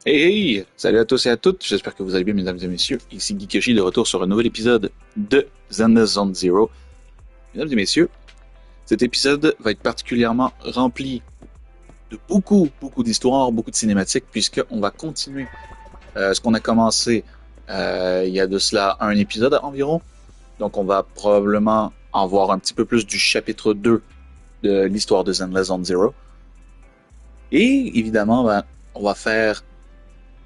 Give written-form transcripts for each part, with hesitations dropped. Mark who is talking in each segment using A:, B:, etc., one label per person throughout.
A: Hey hey! Salut à tous et à toutes, j'espère que vous allez bien mesdames et messieurs. Ici GeekYoshii de retour sur un nouvel épisode de Zenless Zone Zero. Mesdames et messieurs, cet épisode va être particulièrement rempli de beaucoup d'histoires, beaucoup de cinématiques, puisqu'on va continuer ce qu'on a commencé il y a de cela un épisode environ. Donc on va probablement en voir un petit peu plus du chapitre 2 de l'histoire de Zenless Zone Zero. Et évidemment, on va faire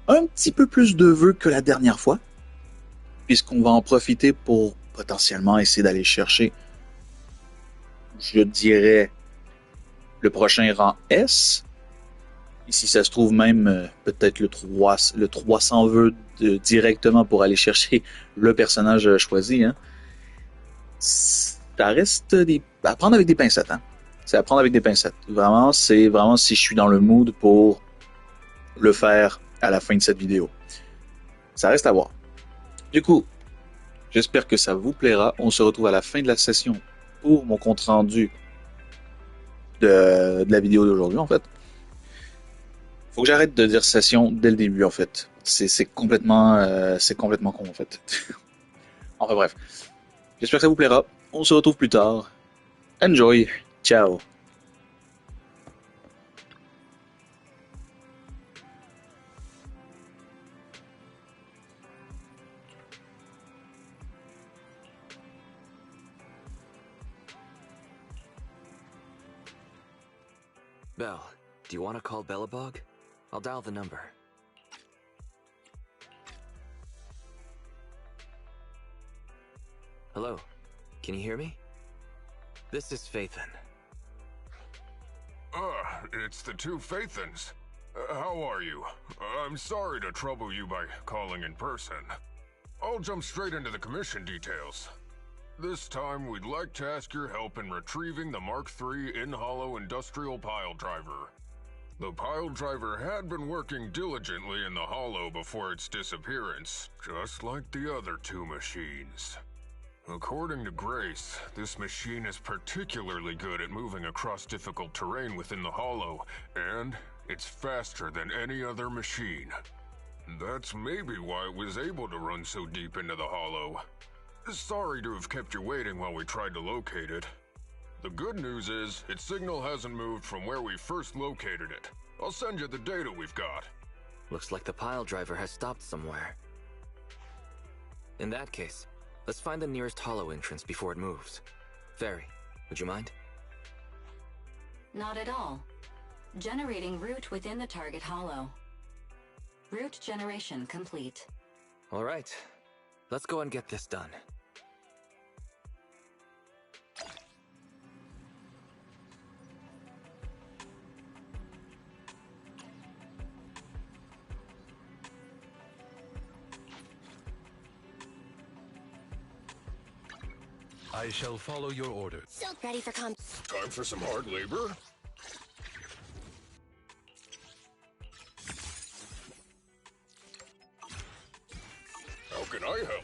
A: un petit peu plus de vœux que la dernière fois, puisqu'on va en profiter pour potentiellement essayer d'aller chercher, je dirais, le prochain rang S. Et si ça se trouve même peut-être le 300 vœux directement pour aller chercher le personnage choisi. Hein. Ça reste à prendre avec des pincettes. Hein. C'est à prendre avec des pincettes. Vraiment, c'est vraiment si je suis dans le mood pour le faire à la fin de cette vidéo. Ça reste à voir. Du coup, j'espère que ça vous plaira. On se retrouve à la fin de la session pour mon compte rendu de la vidéo d'aujourd'hui, en fait. Faut que j'arrête de dire session dès le début, en fait. C'est complètement con, en fait. Enfin bref. J'espère que ça vous plaira. On se retrouve plus tard. Enjoy. Ciao.
B: Belle, do you want to call BELOBOG? I'll dial the number. Hello, can you hear me? This is Faithen.
C: It's the two Faithens. How are you? I'm sorry to trouble you by calling in person. I'll jump straight into the commission details. This time, we'd like to ask your help in retrieving the Mark III in-hollow industrial pile driver. The pile driver had been working diligently in the hollow before its disappearance, just like the other two machines. According to Grace, this machine is particularly good at moving across difficult terrain within the hollow, and it's faster than any other machine. That's maybe why it was able to run so deep into the hollow. Sorry to have kept you waiting while we tried to locate it. The good news is, its signal hasn't moved from where we first located it. I'll send you the data we've got.
B: Looks like the pile driver has stopped somewhere. In that case, let's find the nearest hollow entrance before it moves. Fairy, would you mind?
D: Not at all. Generating route within the target hollow. Route generation complete.
B: All right, let's go and get this done.
E: I shall follow your orders.
F: So ready for
C: Time for some hard labor? How can I help?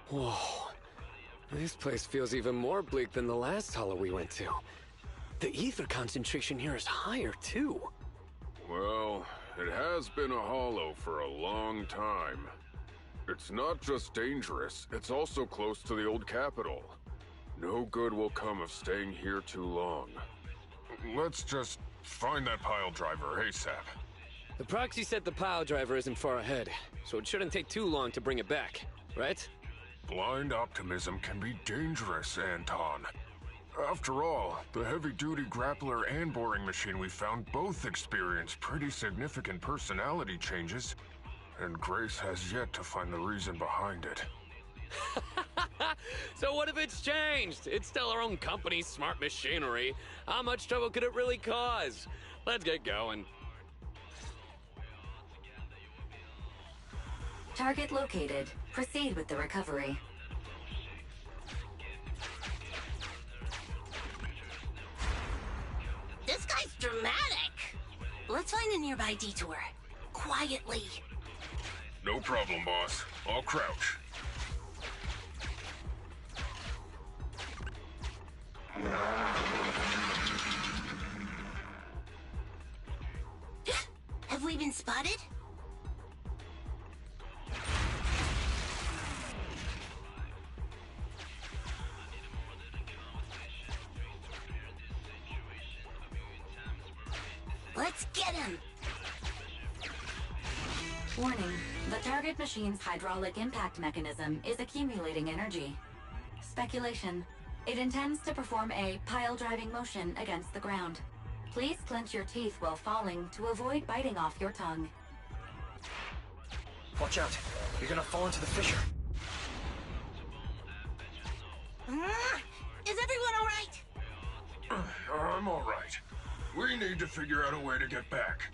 B: Whoa,
F: This place feels even more bleak than the last hollow we went to. The ether concentration here is higher, too.
C: Well, it has been a hollow for a long time. It's not just dangerous, it's also close to the old capital. No good will come of staying here too long. Let's just find that pile driver ASAP.
F: The proxy said the pile driver isn't far ahead, so it shouldn't take too long to bring it back, right?
C: Blind optimism can be dangerous, Anton. After all, the heavy-duty grappler and boring machine we found both experience pretty significant personality changes, and Grace has yet to find the reason behind it.
F: So what if it's changed? It's still our own company's smart machinery. How much trouble could it really cause? Let's get going.
D: Target located. Proceed with the recovery.
G: This guy's dramatic. Let's find a nearby detour. Quietly.
C: No problem, boss. I'll crouch.
G: Have we been spotted? Let's get him!
D: Warning. The target machine's hydraulic impact mechanism is accumulating energy. Speculation. It intends to perform a pile-driving motion against the ground. Please clench your teeth while falling to avoid biting off your tongue.
H: Watch out. You're gonna fall into the fissure.
G: Is everyone alright?
C: I'm alright. We need to figure out a way to get back.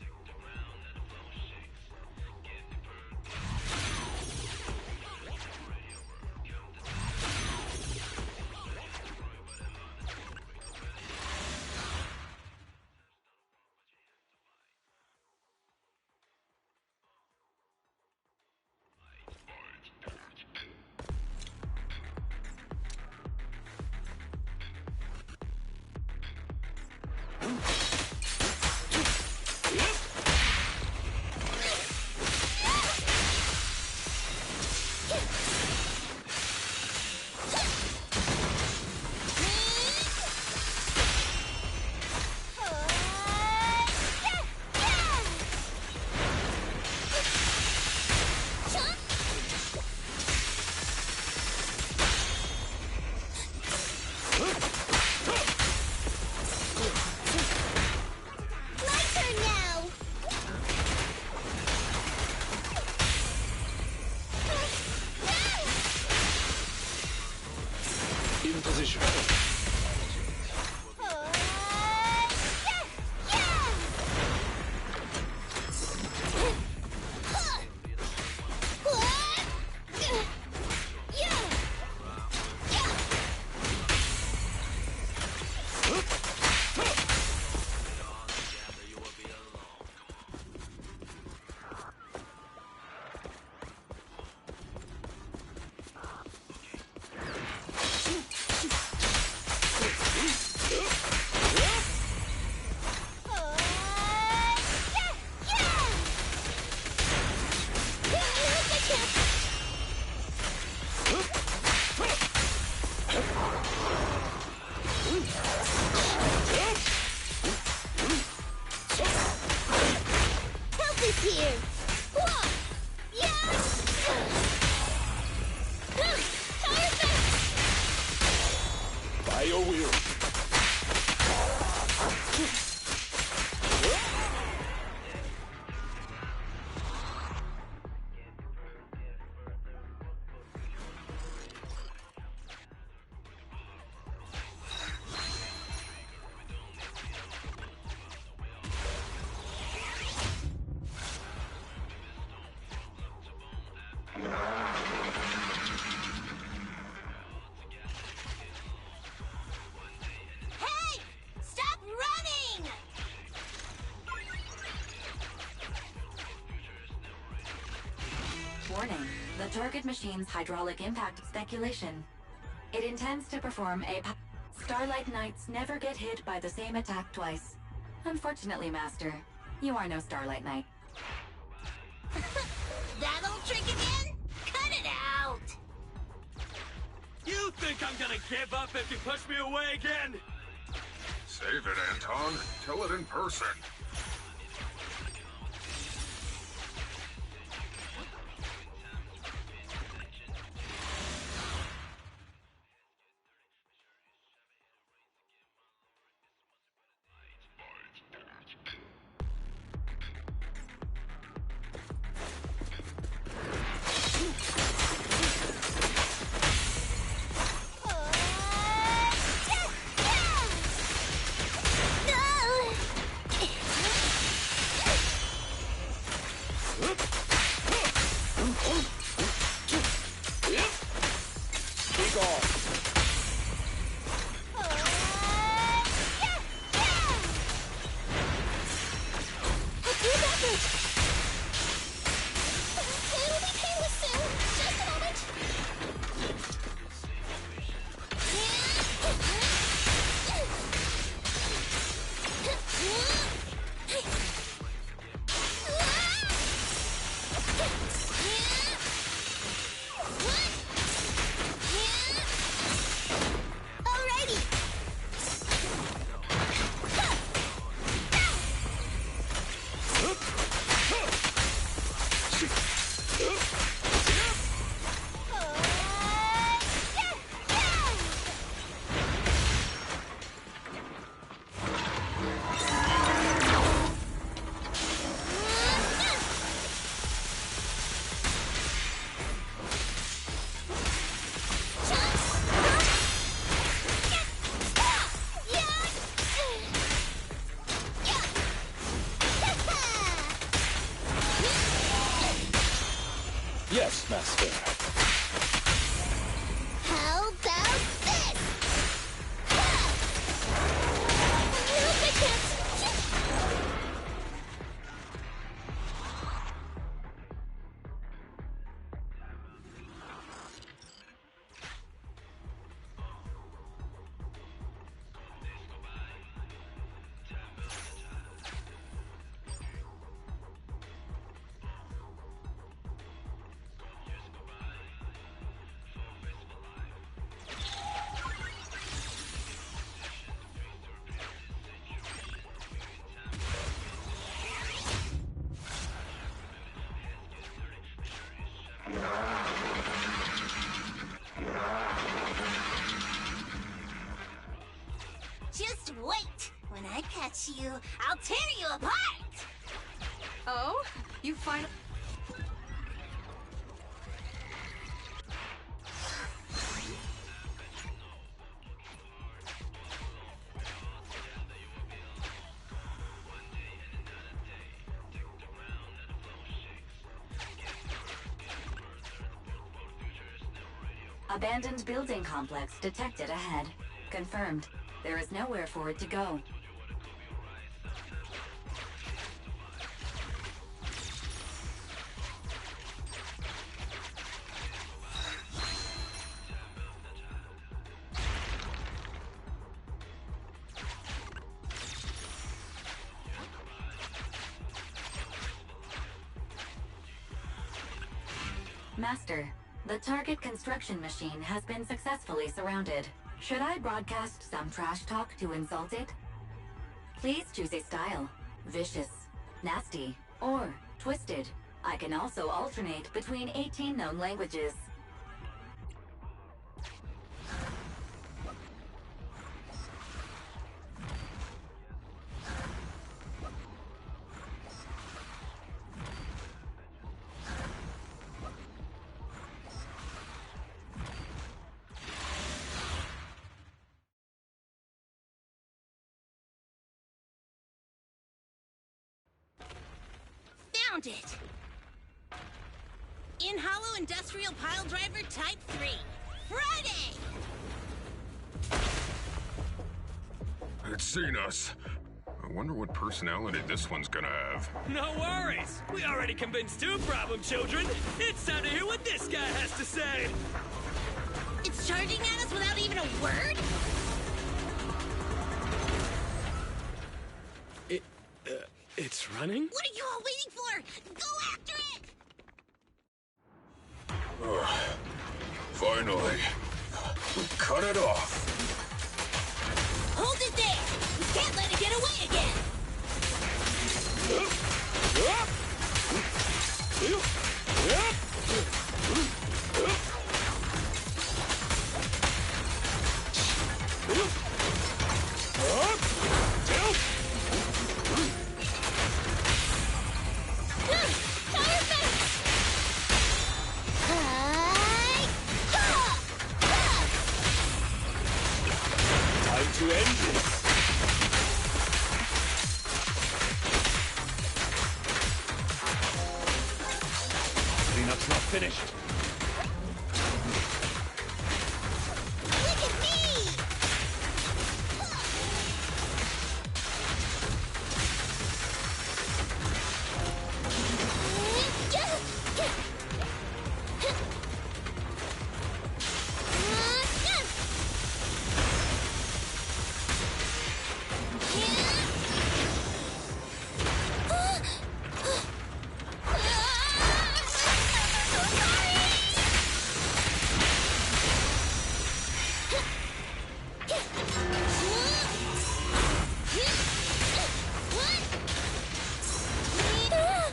D: Warning. The target machine's hydraulic impact speculation. It intends to perform a... Starlight Knights never get hit by the same attack twice. Unfortunately, Master, you are no Starlight Knight.
G: That old trick again? Cut it out!
F: You think I'm gonna give up if you push me away again?
C: Save it, Anton. Tell it in person.
I: Yes, Master.
G: How about this? Nope, I can't. Just wait. When I catch you, I'll tear you apart.
D: Oh? You finally... Abandoned building complex detected ahead. Confirmed. There is nowhere for it to go. Master, the target construction machine has been successfully surrounded. Should I broadcast some trash talk to insult it? Please choose a style. Vicious, nasty, or twisted. I can also alternate between 18 known languages.
G: Found it! In Hollow Industrial Pile Driver Type 3. Friday!
C: It's seen us. I wonder what personality this one's gonna have.
F: No worries. We already convinced two problem children. It's time to hear what this guy has to say.
G: It's charging at us without even a word?
F: It's running?
G: What are you all waiting for? Go after it!
C: Finally. Cut it off.
G: Hold it there! We can't let it get away again!
F: Time to end this. Cleanup's not finished.
G: Look at me!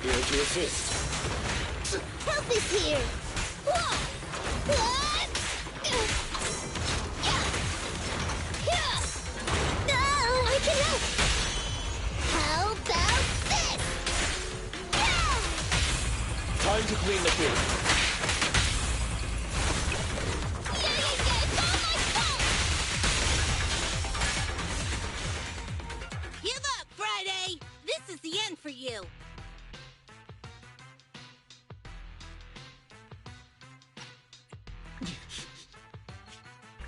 F: Here to assist.
G: Help is here! I can help! How about this?
F: Time to clean the field.
G: It's all my fault! Give up, Friday! This is the end for you!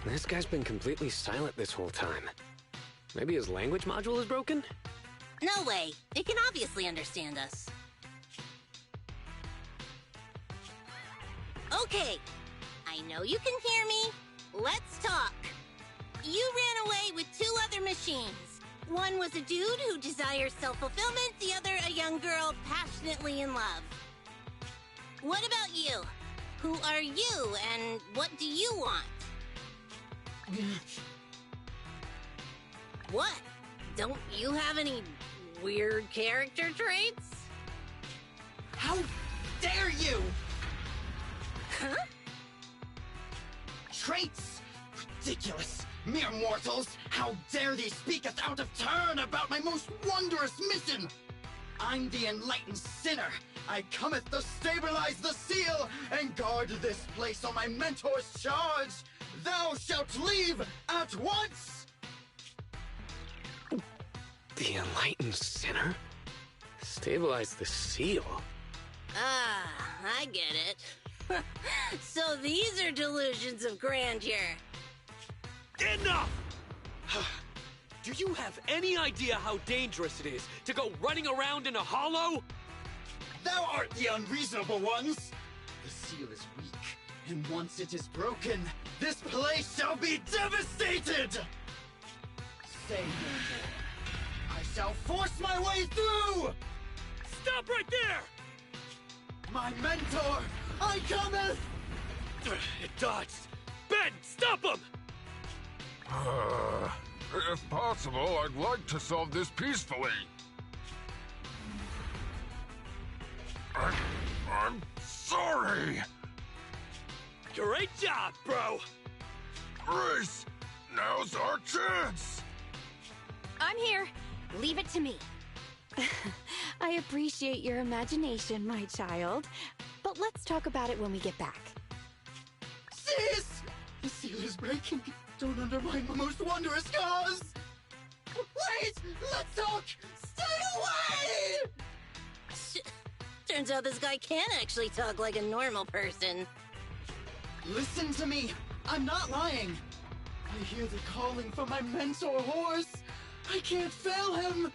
F: This guy's been completely silent this whole time. Maybe his language module is broken?
G: No way. It can obviously understand us. Okay. I know you can hear me. Let's talk. You ran away with 2 other machines. One was a dude who desires self-fulfillment, the other a young girl passionately in love. What about you? Who are you, and what do you want? What? Don't you have any weird character traits?
H: How dare you!
G: Huh?
H: Traits? Ridiculous! Mere mortals! How dare thee speaketh out of turn about my most wondrous mission! I'm the enlightened sinner. I cometh to stabilize the seal and guard this place on my mentor's charge. Thou shalt leave at once!
F: The enlightened sinner? Stabilize the seal?
G: Ah, I get it. So these are delusions of grandeur.
E: Enough! Do you have any idea how dangerous it is to go running around in a hollow?
H: Thou art the unreasonable ones! The seal is weak, and once it is broken, this place shall be devastated! Say no more. I shall force my way through!
E: Stop right there!
H: My mentor, I cometh!
E: It dodged. Ben, stop him!
C: If possible, I'd like to solve this peacefully. I'm sorry.
E: Great job, bro!
C: Grace, now's our chance.
I: I'm here. Leave it to me. I appreciate your imagination, my child. But let's talk about it when we get back.
H: Sis! The seal is breaking. Don't undermine my most wondrous cause! Wait! Let's talk! Stay away!
G: Turns out this guy can actually talk like a normal person.
H: Listen to me. I'm not lying. I hear the calling from my mentor horse. I can't fail him.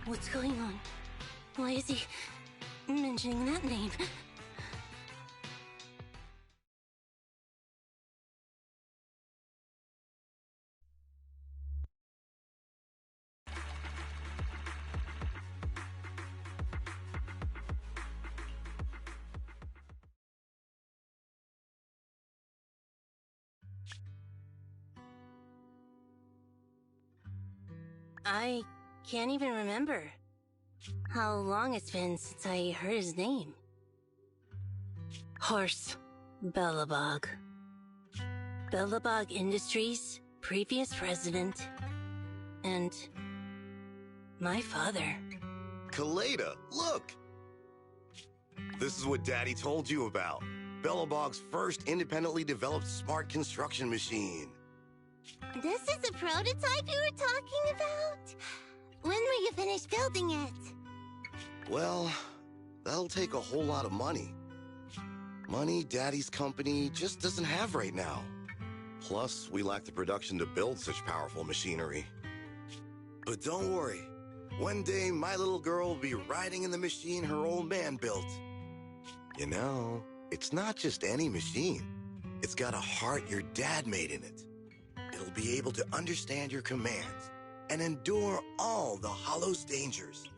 G: What's going on? Why is he mentioning that name? I can't even remember how long it's been since I heard his name. Horse Belobog. Belobog Industries, previous president, and my father.
J: Kaleda, look! This is what Daddy told you about. Belobog's first independently developed smart construction machine.
G: This is a prototype you were talking about? When will you finish building it?
J: Well, that'll take a whole lot of money. Money Daddy's company just doesn't have right now. Plus, we lack the production to build such powerful machinery. But don't worry. One day, my little girl will be riding in the machine her old man built. You know, it's not just any machine. It's got a heart your dad made in it. It'll be able to understand your commands and endure all the Hollow's dangers.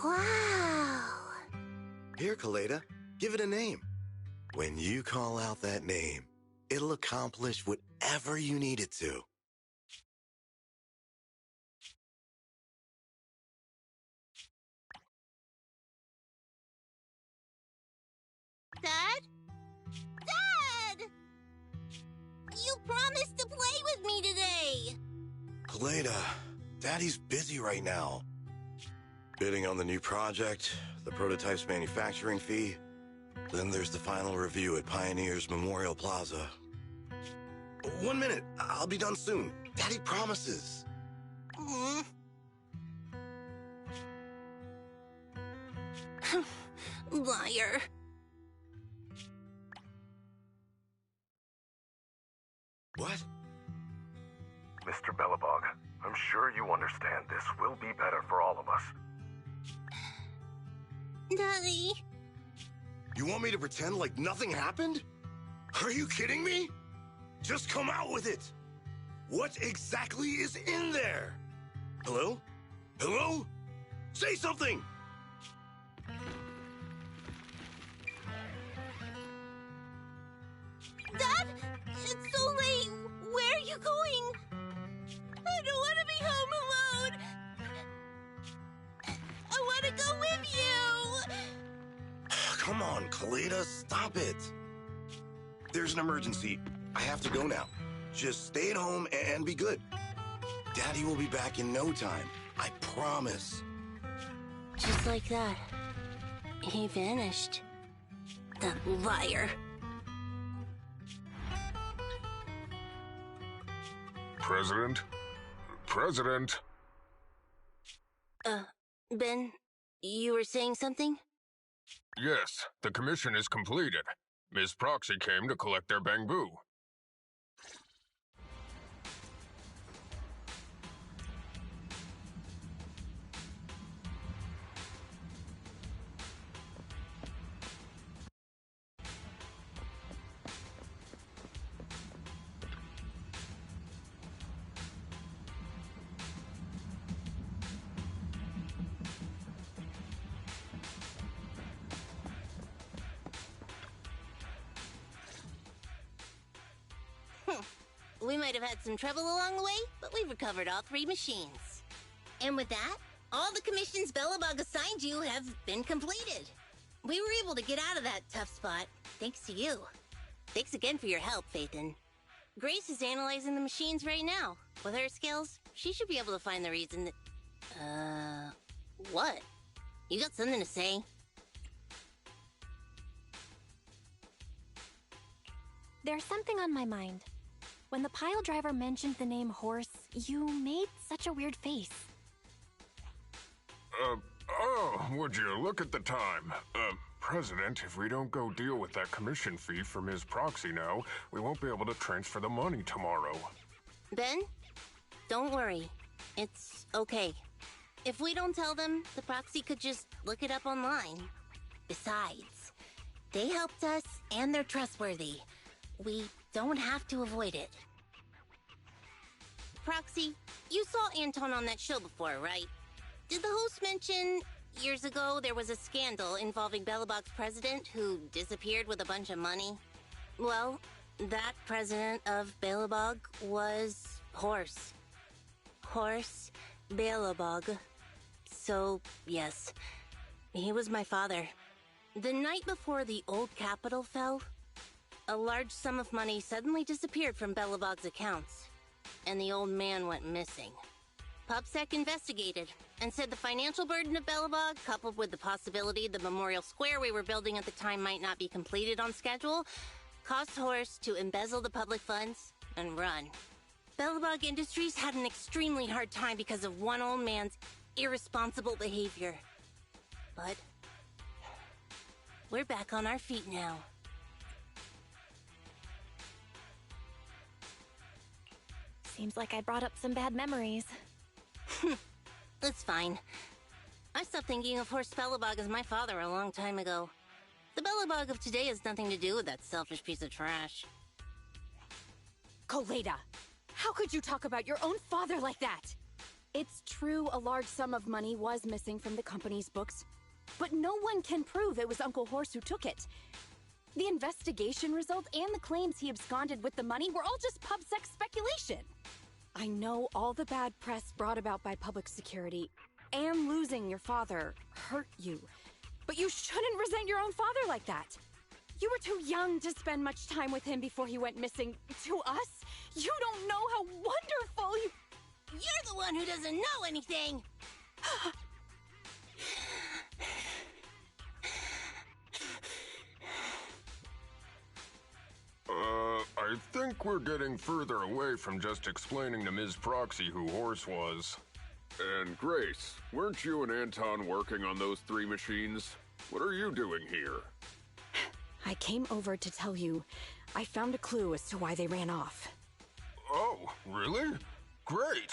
G: Wow!
J: Here, Kaleda, give it a name. When you call out that name, it'll accomplish whatever you need it to.
G: Dad? Dad! You promised to play with me today!
J: Kaleda, Daddy's busy right now. Bidding on the new project, the prototype's manufacturing fee, then there's the final review at Pioneer's Memorial Plaza. 1 minute, I'll be done soon. Daddy promises.
G: Liar.
J: What?
K: Mr. Belobog, I'm sure you understand this will be better for all of us.
G: Daddy.
J: You want me to pretend like nothing happened? Are you kidding me? Just come out with it. What exactly is in there? Hello? Hello? Say something!
G: Dad, it's so late. Where are you going? I don't want to be home alone. I want to go with you.
J: Come on, Kaleda, stop it. There's an emergency. I have to go now. Just stay at home and be good. Daddy will be back in no time. I promise.
G: Just like that, he vanished. That liar.
C: President? President?
G: Ben, you were saying something?
C: Yes, the commission is completed. Ms. Proxy came to collect their bamboo.
G: We might have had some trouble along the way, but we've recovered all 3 machines. And with that, all the commissions Belobog assigned you have been completed. We were able to get out of that tough spot, thanks to you. Thanks again for your help, Phaethon. Grace is analyzing the machines right now. With her skills, she should be able to find the reason that... What? You got something to say?
I: There's something on my mind. When the pile driver mentioned the name horse, you made such a weird face.
C: Would you look at the time? President, if we don't go deal with that commission fee for Ms. Proxy now, we won't be able to transfer the money tomorrow.
G: Ben, don't worry. It's okay. If we don't tell them, the proxy could just look it up online. Besides, they helped us and they're trustworthy. We don't have to avoid it. Proxy, you saw Anton on that show before, right? Did the host mention years ago there was a scandal involving Belobog's president who disappeared with a bunch of money? Well, that president of Belobog was Horse. horse, BELOBOG. So, yes, he was my father. The night before the old capital fell, a large sum of money suddenly disappeared from BELOBOG's accounts, and the old man went missing. PubSec investigated and said the financial burden of BELOBOG, coupled with the possibility the memorial square we were building at the time might not be completed on schedule, caused Horse to embezzle the public funds and run. BELOBOG Industries had an extremely hard time because of one old man's irresponsible behavior. But we're back on our feet now.
I: Seems like I brought up some bad memories.
G: It's fine. I stopped thinking of Horse BELOBOG as my father a long time ago. The BELOBOG of today has nothing to do with that selfish piece of trash.
L: Koleda, how could you talk about your own father like that? It's true a large sum of money was missing from the company's books, but no one can prove it was Uncle Horse who took it. The investigation result and the claims he absconded with the money were all just PubSec speculation. I know all the bad press brought about by public security and losing your father hurt you, but you shouldn't resent your own father like that. You were too young to spend much time with him before he went missing. To us, you don't know how wonderful you...
G: You're the one who doesn't know anything!
C: I think we're getting further away from just explaining to Ms. Proxy who Horse was. And Grace, weren't you and Anton working on those 3 machines? What are you doing here?
L: I came over to tell you I found a clue as to why they ran off.
C: Oh, really? Great!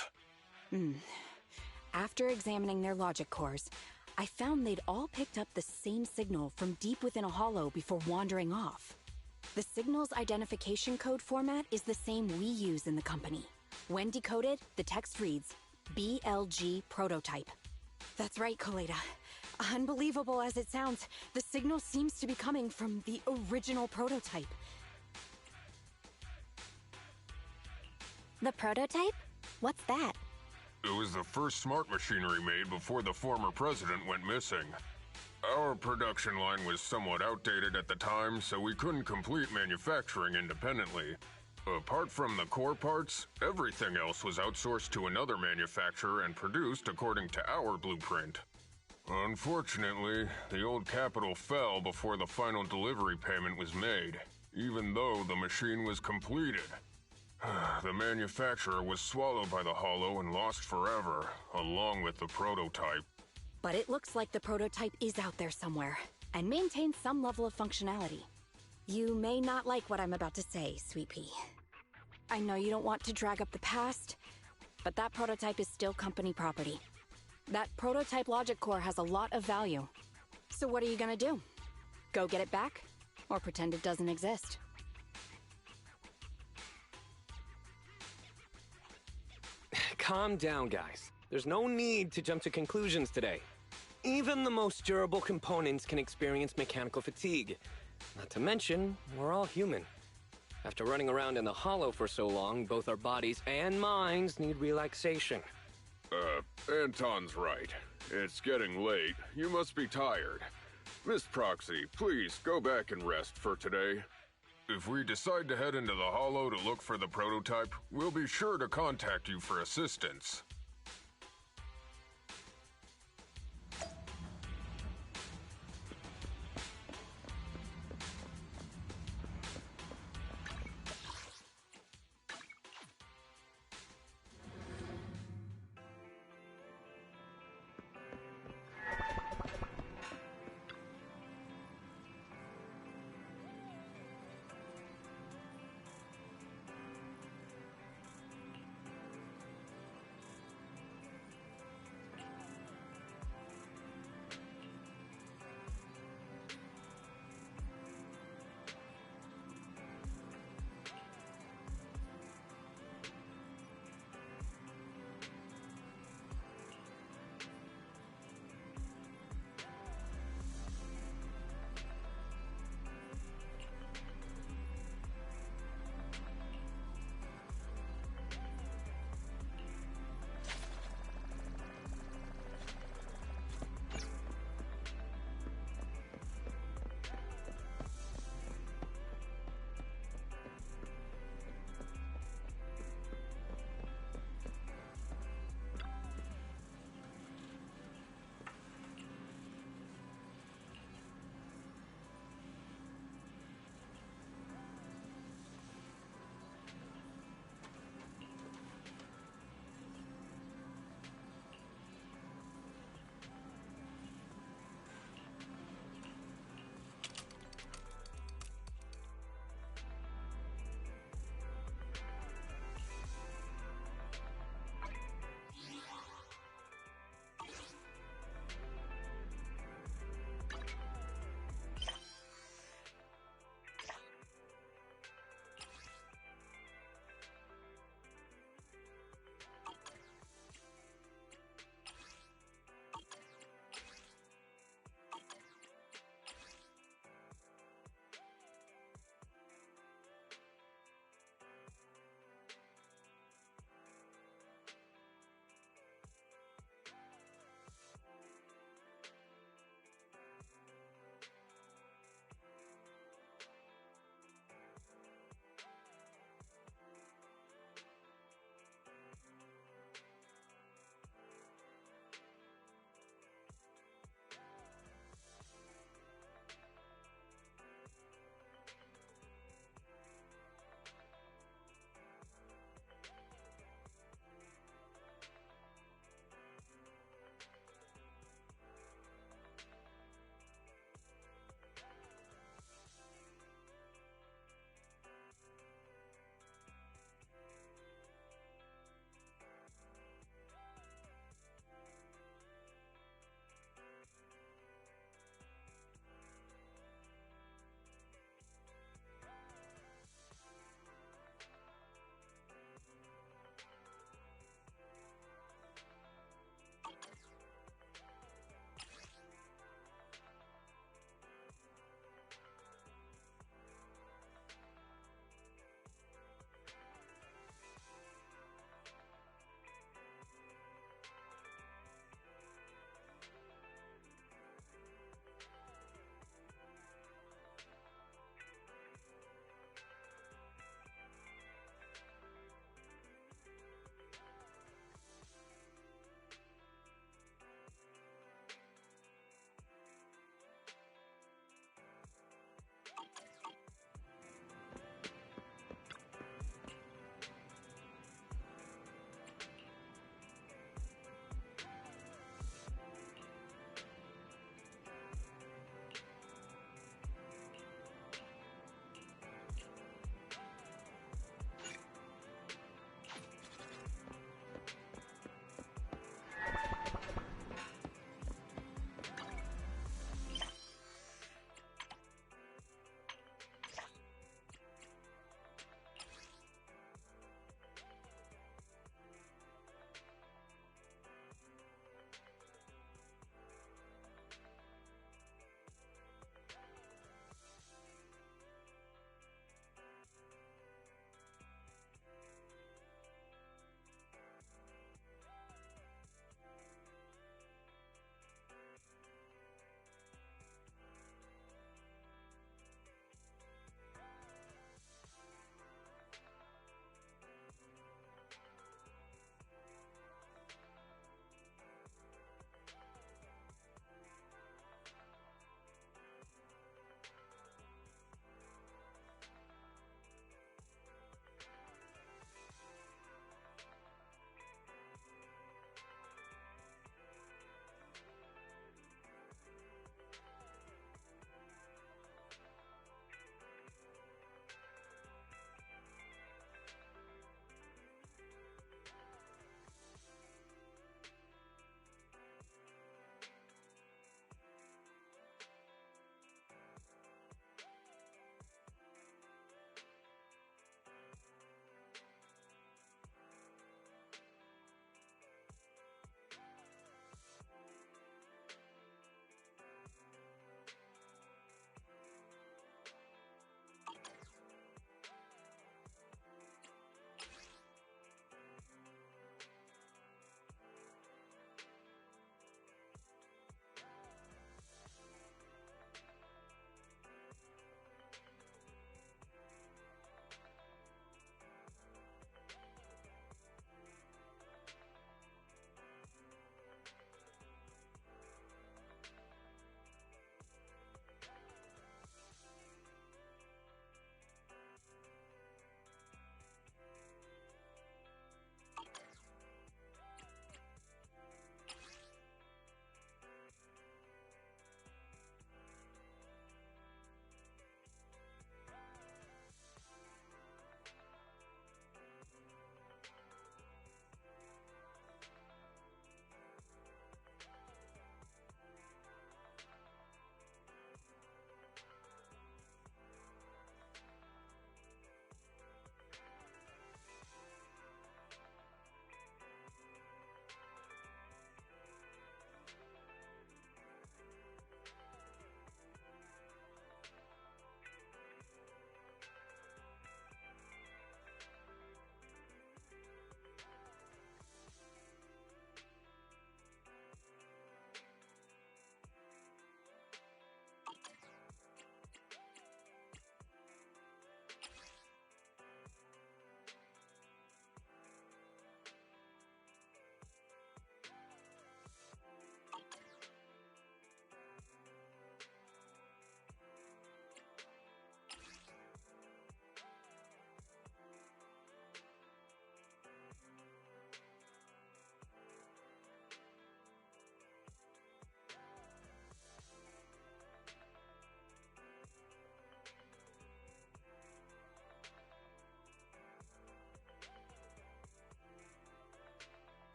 L: After examining their logic cores, I found they'd all picked up the same signal from deep within a hollow before wandering off. The signal's identification code format is the same we use in the company. When decoded, the text reads, BLG prototype. That's right, Koleda. Unbelievable as it sounds, the signal seems to be coming from the original prototype.
I: The prototype? What's that?
C: It was the first smart machinery made before the former president went missing. Our production line was somewhat outdated at the time, so we couldn't complete manufacturing independently. Apart from the core parts, everything else was outsourced to another manufacturer and produced according to our blueprint. Unfortunately, the old capital fell before the final delivery payment was made, even though the machine was completed. The manufacturer was swallowed by the hollow and lost forever, along with the prototype.
L: But it looks like the prototype is out there somewhere, and maintains some level of functionality. You may not like what I'm about to say, Sweet Pea. I know you don't want to drag up the past, but that prototype is still company property. That prototype logic core has a lot of value. So what are you gonna do? Go get it back? Or pretend it doesn't exist?
E: Calm down, guys. There's no need to jump to conclusions today. Even the most durable components can experience mechanical fatigue. Not to mention, we're all human. After running around in the hollow for so long, both our bodies and minds need relaxation.
C: Anton's right. It's getting late. You must be tired. Miss Proxy, please go back and rest for today. If we decide to head into the hollow to look for the prototype, we'll be sure to contact you for assistance.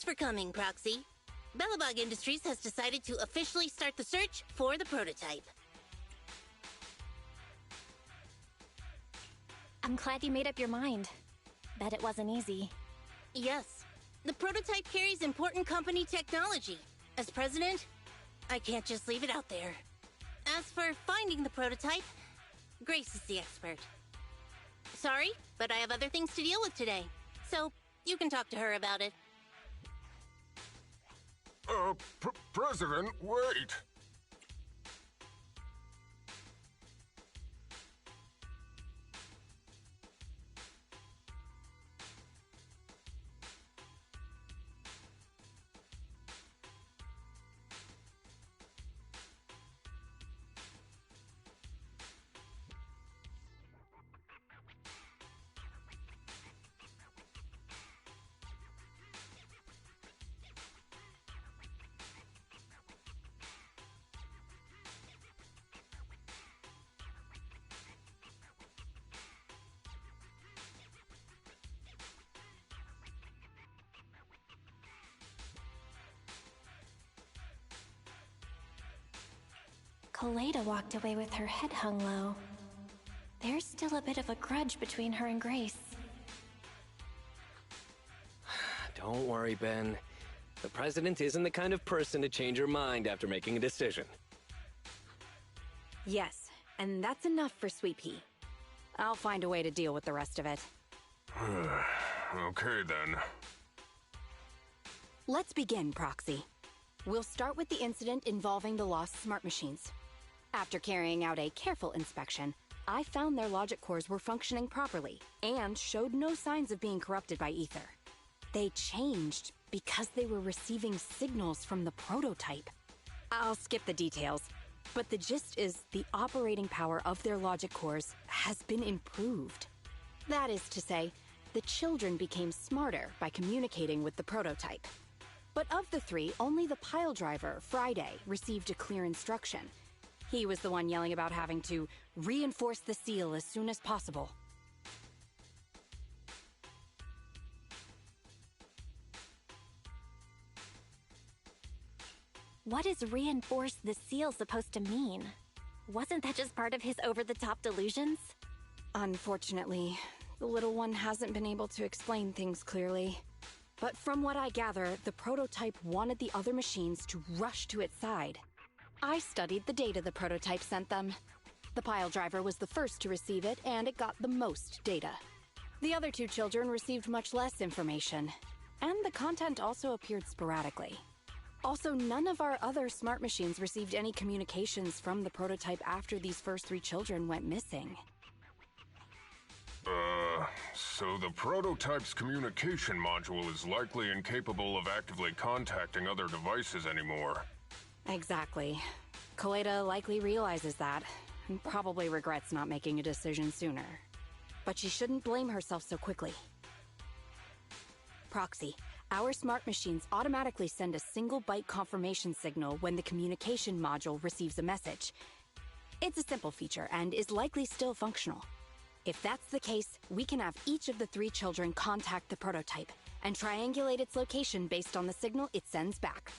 G: for coming, Proxy. Belobog Industries has decided to officially start the search for the prototype.
M: I'm glad you made up your mind. Bet it wasn't easy.
G: Yes. The prototype carries important company technology. As president, I can't just leave it out there. As for finding the prototype, Grace is the expert. Sorry, but I have other things to deal with today. So, you can talk to her about it.
C: President, wait!
M: Kaleda walked away with her head hung low. There's still a bit of a grudge between her and Grace.
E: Don't worry, Ben. The president isn't the kind of person to change her mind after making a decision.
L: Yes, and that's enough for Sweet Pea. I'll find a way to deal with the rest of it.
C: Okay, then.
L: Let's begin, Proxy. We'll start with the incident involving the lost smart machines. After carrying out a careful inspection, I found their logic cores were functioning properly and showed no signs of being corrupted by ether. They changed because they were receiving signals from the prototype. I'll skip the details, but the gist is the operating power of their logic cores has been improved. That is to say, the children became smarter by communicating with the prototype. But of the three, only the pile driver, Friday, received a clear instruction. He was the one yelling about having to reinforce the seal as soon as possible.
M: What is reinforce the seal supposed to mean? Wasn't that just part of his over-the-top delusions?
L: Unfortunately, the little one hasn't been able to explain things clearly. But from what I gather, the prototype wanted the other machines to rush to its side. I studied the data the prototype sent them. The pile driver was the first to receive it, and it got the most data. The other two children received much less information, and the content also appeared sporadically. Also, none of our other smart machines received any communications from the prototype after these first three children went missing.
C: So the prototype's communication module is likely incapable of actively contacting other devices anymore.
L: Exactly. Kaleda likely realizes that, and probably regrets not making a decision sooner. But she shouldn't blame herself so quickly. Proxy, our smart machines automatically send a single byte confirmation signal when the communication module receives a message. It's a simple feature and is likely still functional. If that's the case, we can have each of the three children contact the prototype and triangulate its location based on the signal it sends back.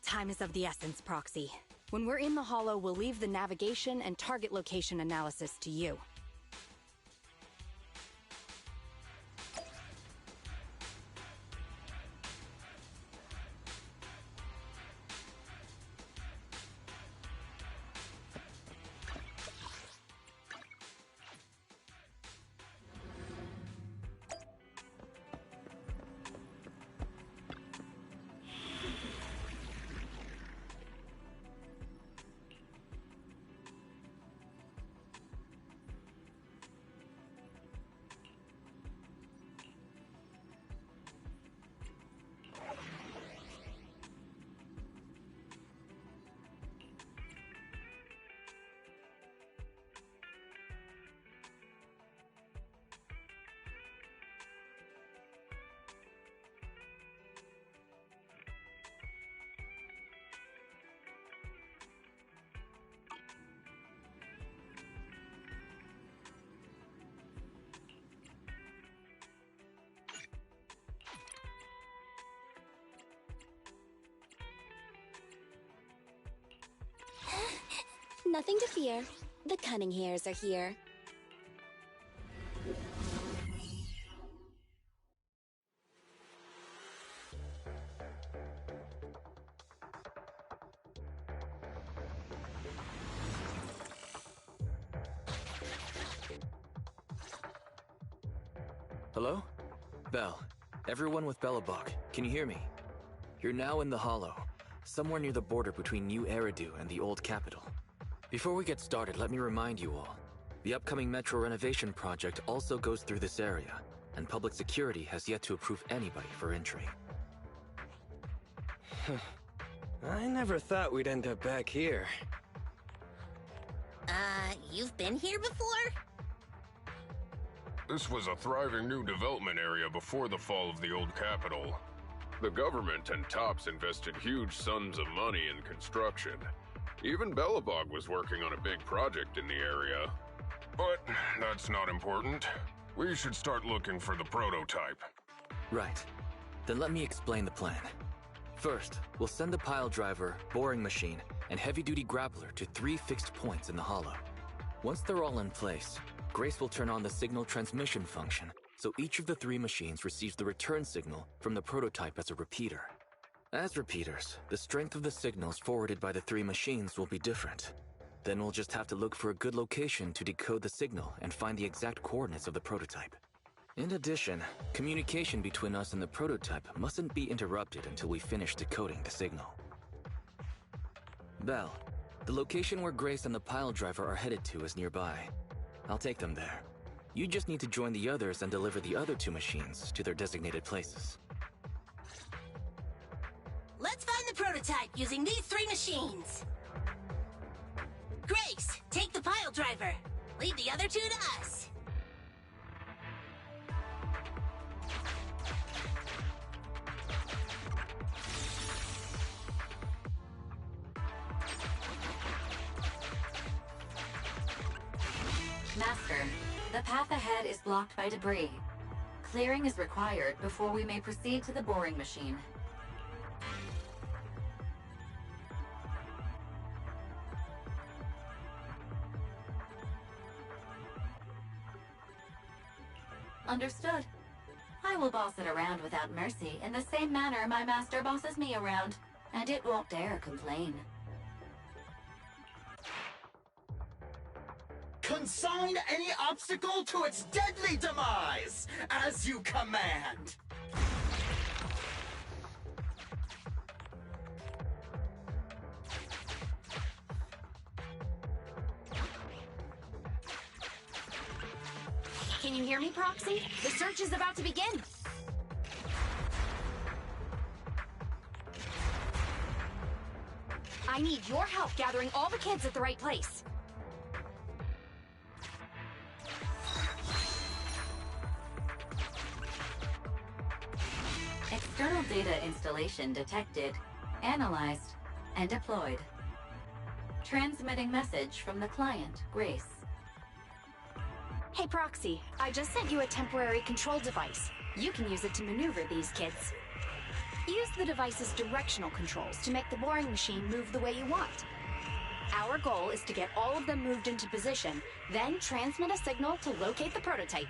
L: Time is of the essence, Proxy. When we're in the Hollow, we'll leave the navigation and target location analysis to you.
M: Nothing to fear. The cunning hairs are here.
B: Hello? Belle. Everyone with BELOBOG, can you hear me? You're now in the Hollow, somewhere near the border between New Eridu and the old capital. Before we get started, let me remind you all, the upcoming metro renovation project also goes through this area, and public security has yet to approve anybody for entry.
E: I never thought we'd end up back here.
G: You've been here before?
C: This was a thriving new development area before the fall of the old capital. The government and TOPS invested huge sums of money in construction. Even BELOBOG was working on a big project in the area. But that's not important. We should start looking for the prototype.
B: Right. Then let me explain the plan. First, we'll send the pile driver, boring machine, and heavy-duty grappler to 3 fixed points in the Hollow. Once they're all in place, Grace will turn on the signal transmission function, so each of the 3 machines receives the return signal from the prototype as a repeater. As repeaters, the strength of the signals forwarded by the 3 machines will be different. Then we'll just have to look for a good location to decode the signal and find the exact coordinates of the prototype. In addition, communication between us and the prototype mustn't be interrupted until we finish decoding the signal. Belle, the location where Grace and the pile driver are headed to is nearby. I'll take them there. You just need to join the others and deliver the other 2 machines to their designated places.
G: Let's find the prototype using these 3 machines. Grace, take the pile driver. Leave the other 2 to us.
D: Master, the path ahead is blocked by debris. Clearing is required before we may proceed to the boring machine. Understood. I will boss it around without mercy in the same manner my master bosses me around, and it won't dare complain.
H: Consign any obstacle to its deadly demise, as you command.
L: Can you hear me, Proxy? The search is about to begin. I need your help gathering all the kids at the right place.
D: External data installation detected, analyzed, and deployed. Transmitting message from the client, Grace.
L: Hey, Proxy, I just sent you a temporary control device. You can use it to maneuver these kids. Use the device's directional controls to make the boring machine move the way you want. Our goal is to get all of them moved into position, then transmit a signal to locate the prototype.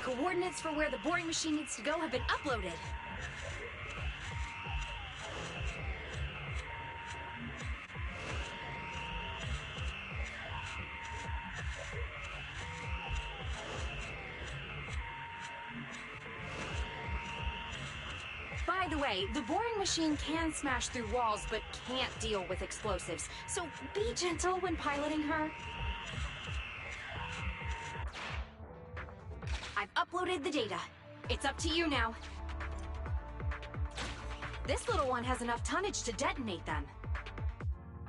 L: Coordinates for where the boring machine needs to go have been uploaded. By the way, the boring machine can smash through walls, but can't deal with explosives, so be gentle when piloting her. I've uploaded the data. It's up to you now. This little one has enough tonnage to detonate them.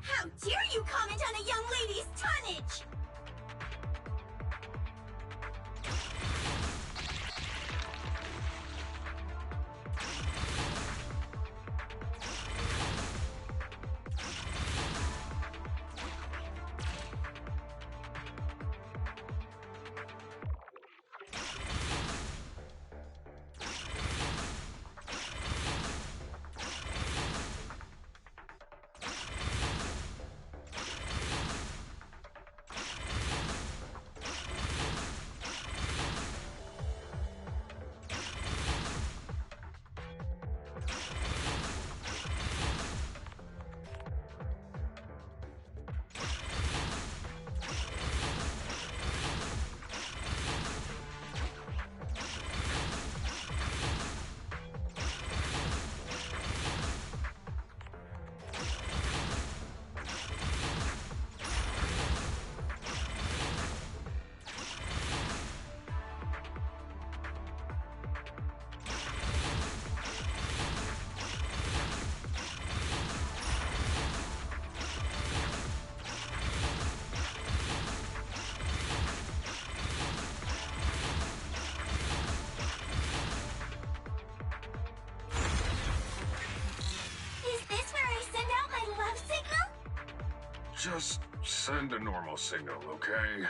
G: How dare you comment on a young lady's tonnage!
C: Just send a normal signal, okay?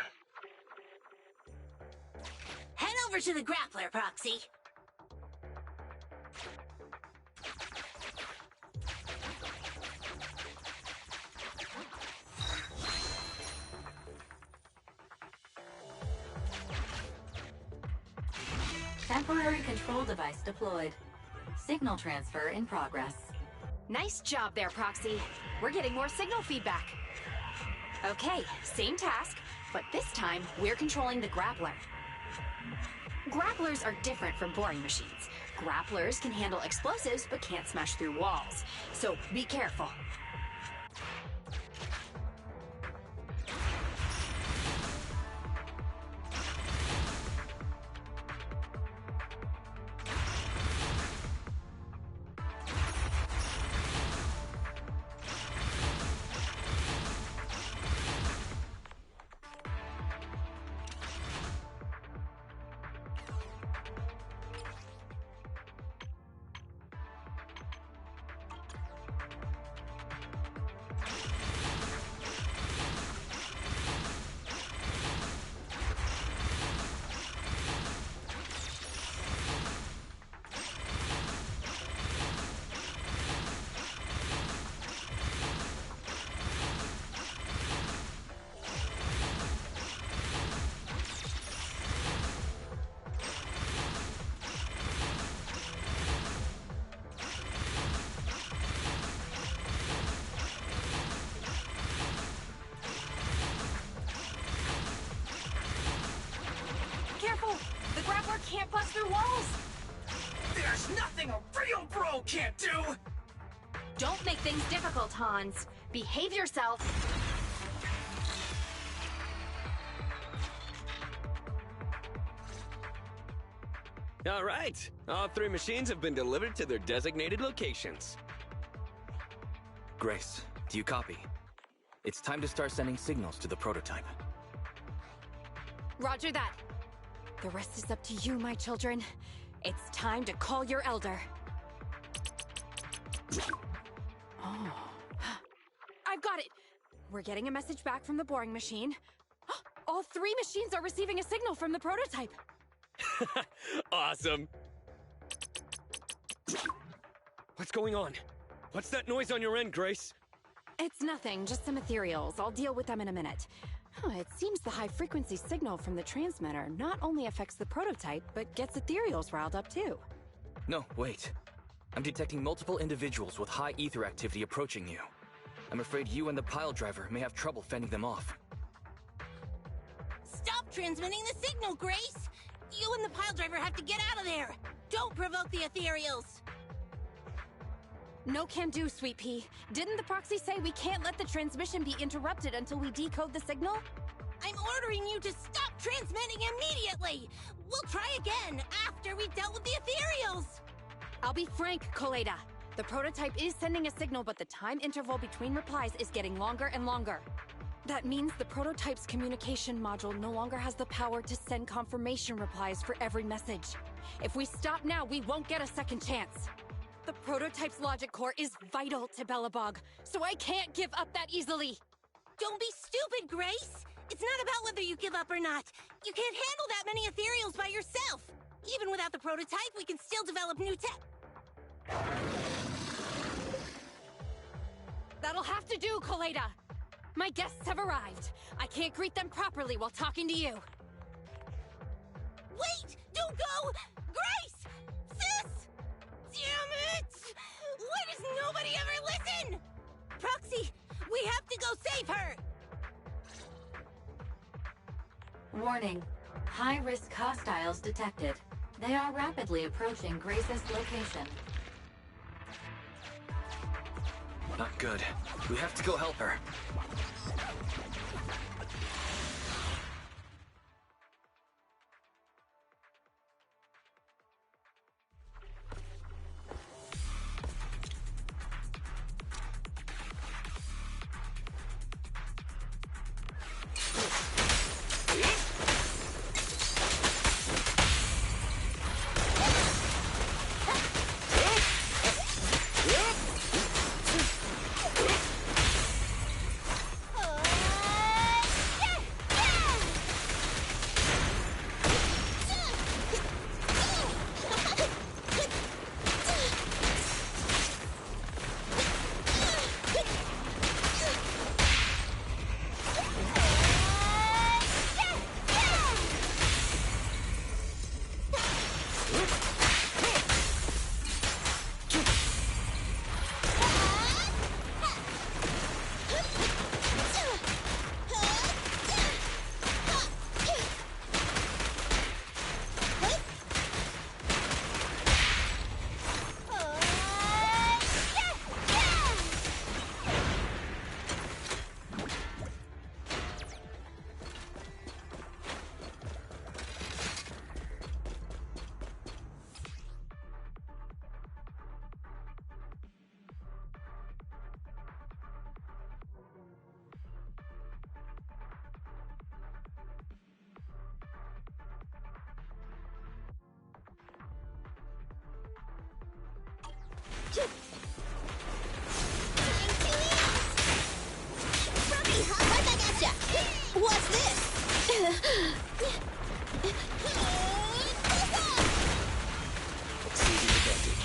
G: Head over to the grappler, Proxy.
D: Temporary control device deployed. Signal transfer in progress.
L: Nice job there, Proxy. We're getting more signal feedback. Okay, same task, but this time we're controlling the grappler. Grapplers are different from boring machines. Grapplers can handle explosives but can't smash through walls. So be careful. Careful! The grappler can't bust through walls!
H: There's nothing a real bro can't do!
L: Don't make things difficult, Hans. Behave yourself.
E: All right. All 3 machines have been delivered to their designated locations.
B: Grace, do you copy? It's time to start sending signals to the prototype.
L: Roger that. The rest is up to you, my children. It's time to call your elder. Oh. I've got it! We're getting a message back from the boring machine. All 3 machines are receiving a signal from the prototype.
E: Awesome. What's going on? What's that noise on your end, Grace?
L: It's nothing, just some ethereals. I'll deal with them in a minute. It seems the high-frequency signal from the transmitter not only affects the prototype, but gets ethereals riled up too.
B: No, wait. I'm detecting multiple individuals with high ether activity approaching you. I'm afraid you and the pile driver may have trouble fending them off.
G: Stop transmitting the signal, Grace! You and the pile driver have to get out of there! Don't provoke the ethereals!
L: No can do, Sweet Pea. Didn't the proxy say we can't let the transmission be interrupted until we decode the signal?
G: I'm ordering you to stop transmitting immediately! We'll try again after we've dealt with the ethereals!
L: I'll be frank, Koleda. The prototype is sending a signal, but the time interval between replies is getting longer and longer. That means the prototype's communication module no longer has the power to send confirmation replies for every message. If we stop now, we won't get a second chance. The prototype's logic core is vital to Belobog, so I can't give up that easily.
G: Don't be stupid, Grace! It's not about whether you give up or not. You can't handle that many ethereals by yourself. Even without the prototype, we can still develop new tech.
L: That'll have to do, Koleda. My guests have arrived. I can't greet them properly while talking to you.
G: Wait! Don't go! Grace! Sis! Damn it! Why does nobody ever listen? Proxy, we have to go save her!
D: Warning. High-risk hostiles detected. They are rapidly approaching Grace's location.
B: Not good. We have to go help her.
G: Right back at ya! What's this?
A: Seizing advantage.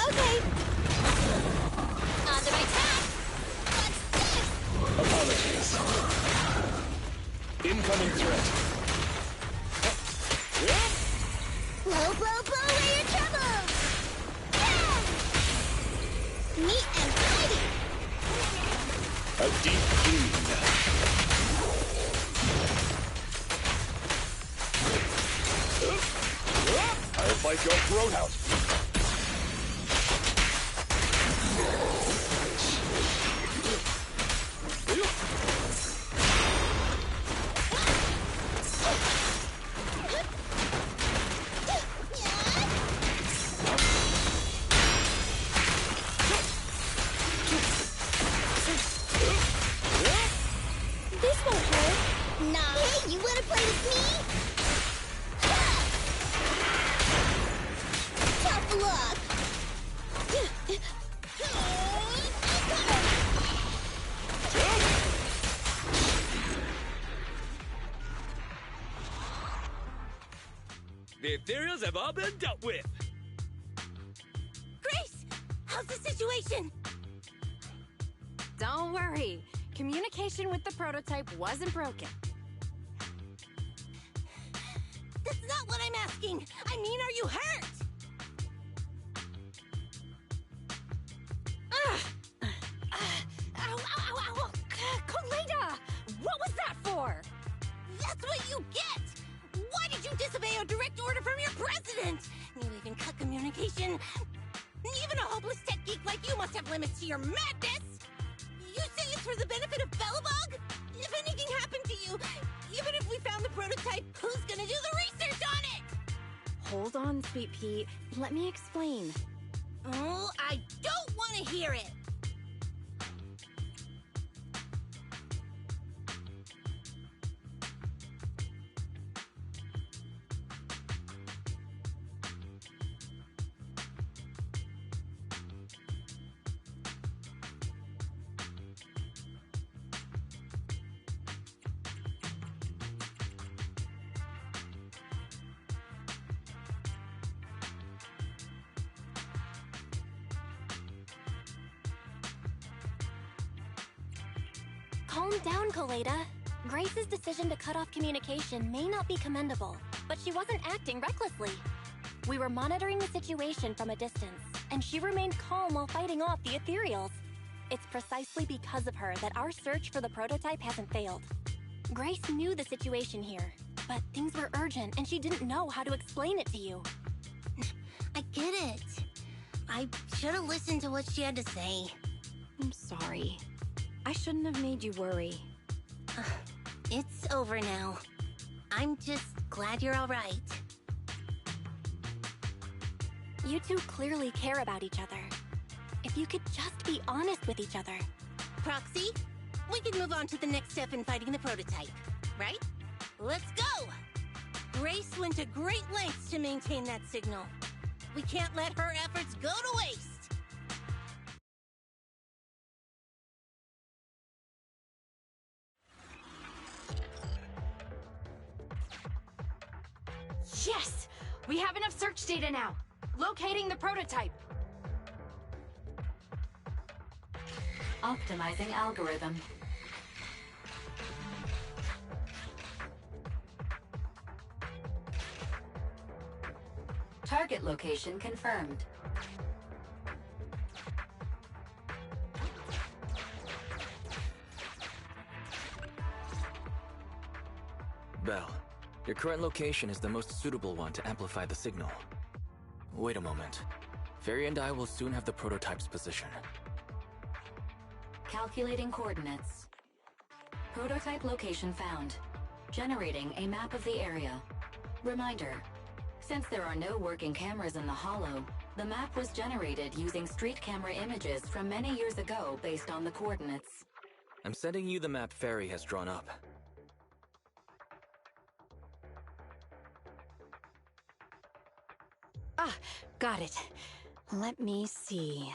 G: Okay. On the right track. What's this?
A: Apologies. Incoming threat.
G: Blow, blow, blow away your troubles. Yeah. Neat and tidy.
A: A deep clean. I'll bite your throat out.
G: This won't hurt. Nah. Hey, you wanna play with me? Tough luck.
E: The ethereals have all been dealt with.
G: Grace, how's the situation?
L: Don't worry. Communication with the prototype wasn't broken.
G: That's not what I'm asking. I mean, are you hurt?
L: Ow, ow, ow, ow! Koleda! What was that for?
G: That's what you get! Why did you disobey a direct order from your president? You even cut communication? Even a hopeless tech geek like you must have limits to your madness! You say it's for the benefit of Belobog? If anything happened to you, even if we found the prototype, who's gonna do the research on it?
L: Hold on, Sweet Pea. Let me explain.
G: Oh, I don't want to hear it!
M: Calm down, Koleda. Grace's decision to cut off communication may not be commendable, but she wasn't acting recklessly. We were monitoring the situation from a distance, and she remained calm while fighting off the ethereals. It's precisely because of her that our search for the prototype hasn't failed. Grace knew the situation here, but things were urgent and she didn't know how to explain it to you.
G: I get it. I should have listened to what she had to say.
L: I'm sorry. I shouldn't have made you worry.
G: It's over now. I'm just glad you're all right.
M: You two clearly care about each other. If you could just be honest with each other.
G: Proxy, we can move on to the next step in fighting the prototype, right? Let's go! Grace went to great lengths to maintain that signal. We can't let her efforts go to waste!
L: Yes! We have enough search data now. Locating the prototype.
D: Optimizing algorithm. Target location confirmed.
B: Belle, your current location is the most suitable one to amplify the signal. Wait a moment. Fairy and I will soon have the prototype's position.
D: Calculating coordinates. Prototype location found. Generating a map of the area. Reminder, since there are no working cameras in the Hollow, the map was generated using street camera images from many years ago based on the coordinates.
B: I'm sending you the map Fairy has drawn up.
L: Ah, got it. Let me see.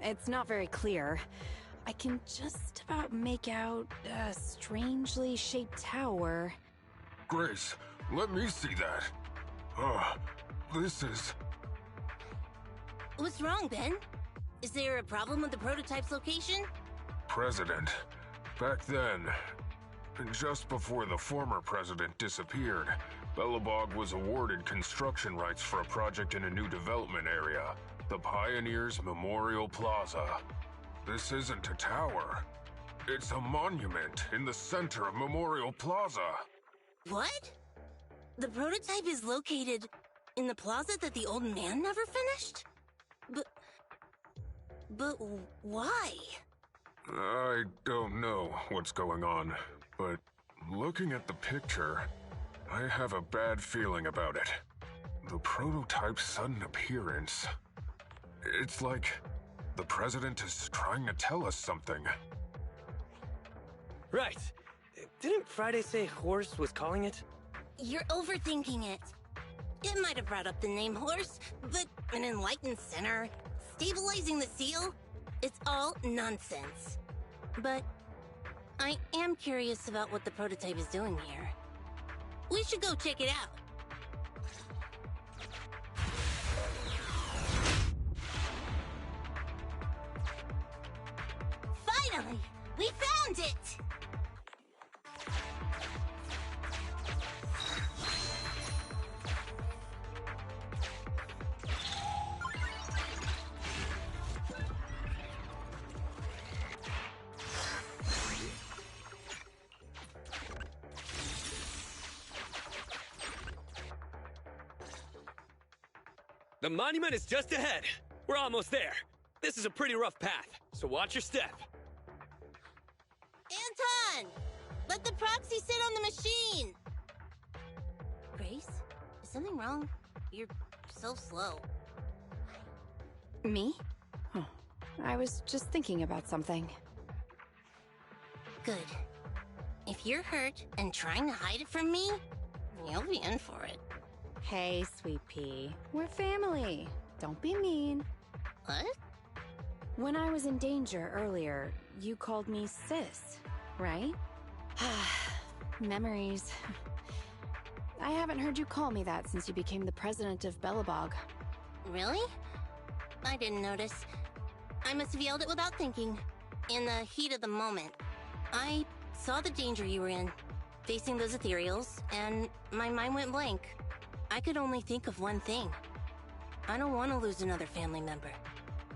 L: It's not very clear. I can just about make out a strangely shaped tower.
C: Grace, let me see that. This is...
G: What's wrong, Ben? Is there a problem with the prototype's location?
C: President. Back then, and just before the former president disappeared, Belobog was awarded construction rights for a project in a new development area, the Pioneers Memorial Plaza. This isn't a tower. It's a monument in the center of Memorial Plaza.
G: What? The prototype is located in the plaza that the old man never finished? But why?
C: I don't know what's going on, but looking at the picture, I have a bad feeling about it. The prototype's sudden appearance. It's like the president is trying to tell us something.
E: Right. Didn't Friday say Horse was calling it?
G: You're overthinking it. It might have brought up the name Horse, but an enlightened center, stabilizing the seal, it's all nonsense. But I am curious about what the prototype is doing here. We should go check it out. Finally! We found it!
E: The monument is just ahead. We're almost there. This is a pretty rough path, so watch your step.
G: Anton! Let the proxy sit on the machine! Grace, is something wrong? You're so slow.
L: Me? Oh, I was just thinking about something.
G: Good. If you're hurt and trying to hide it from me, you'll be in for it.
L: Hey, Sweet Pea. We're family. Don't be mean.
G: What?
L: When I was in danger earlier, you called me sis, right? Memories. I haven't heard you call me that since you became the president of Belobog.
G: Really? I didn't notice. I must have yelled it without thinking. In the heat of the moment. I saw the danger you were in, facing those ethereals, and my mind went blank. I could only think of one thing. I don't want to lose another family member.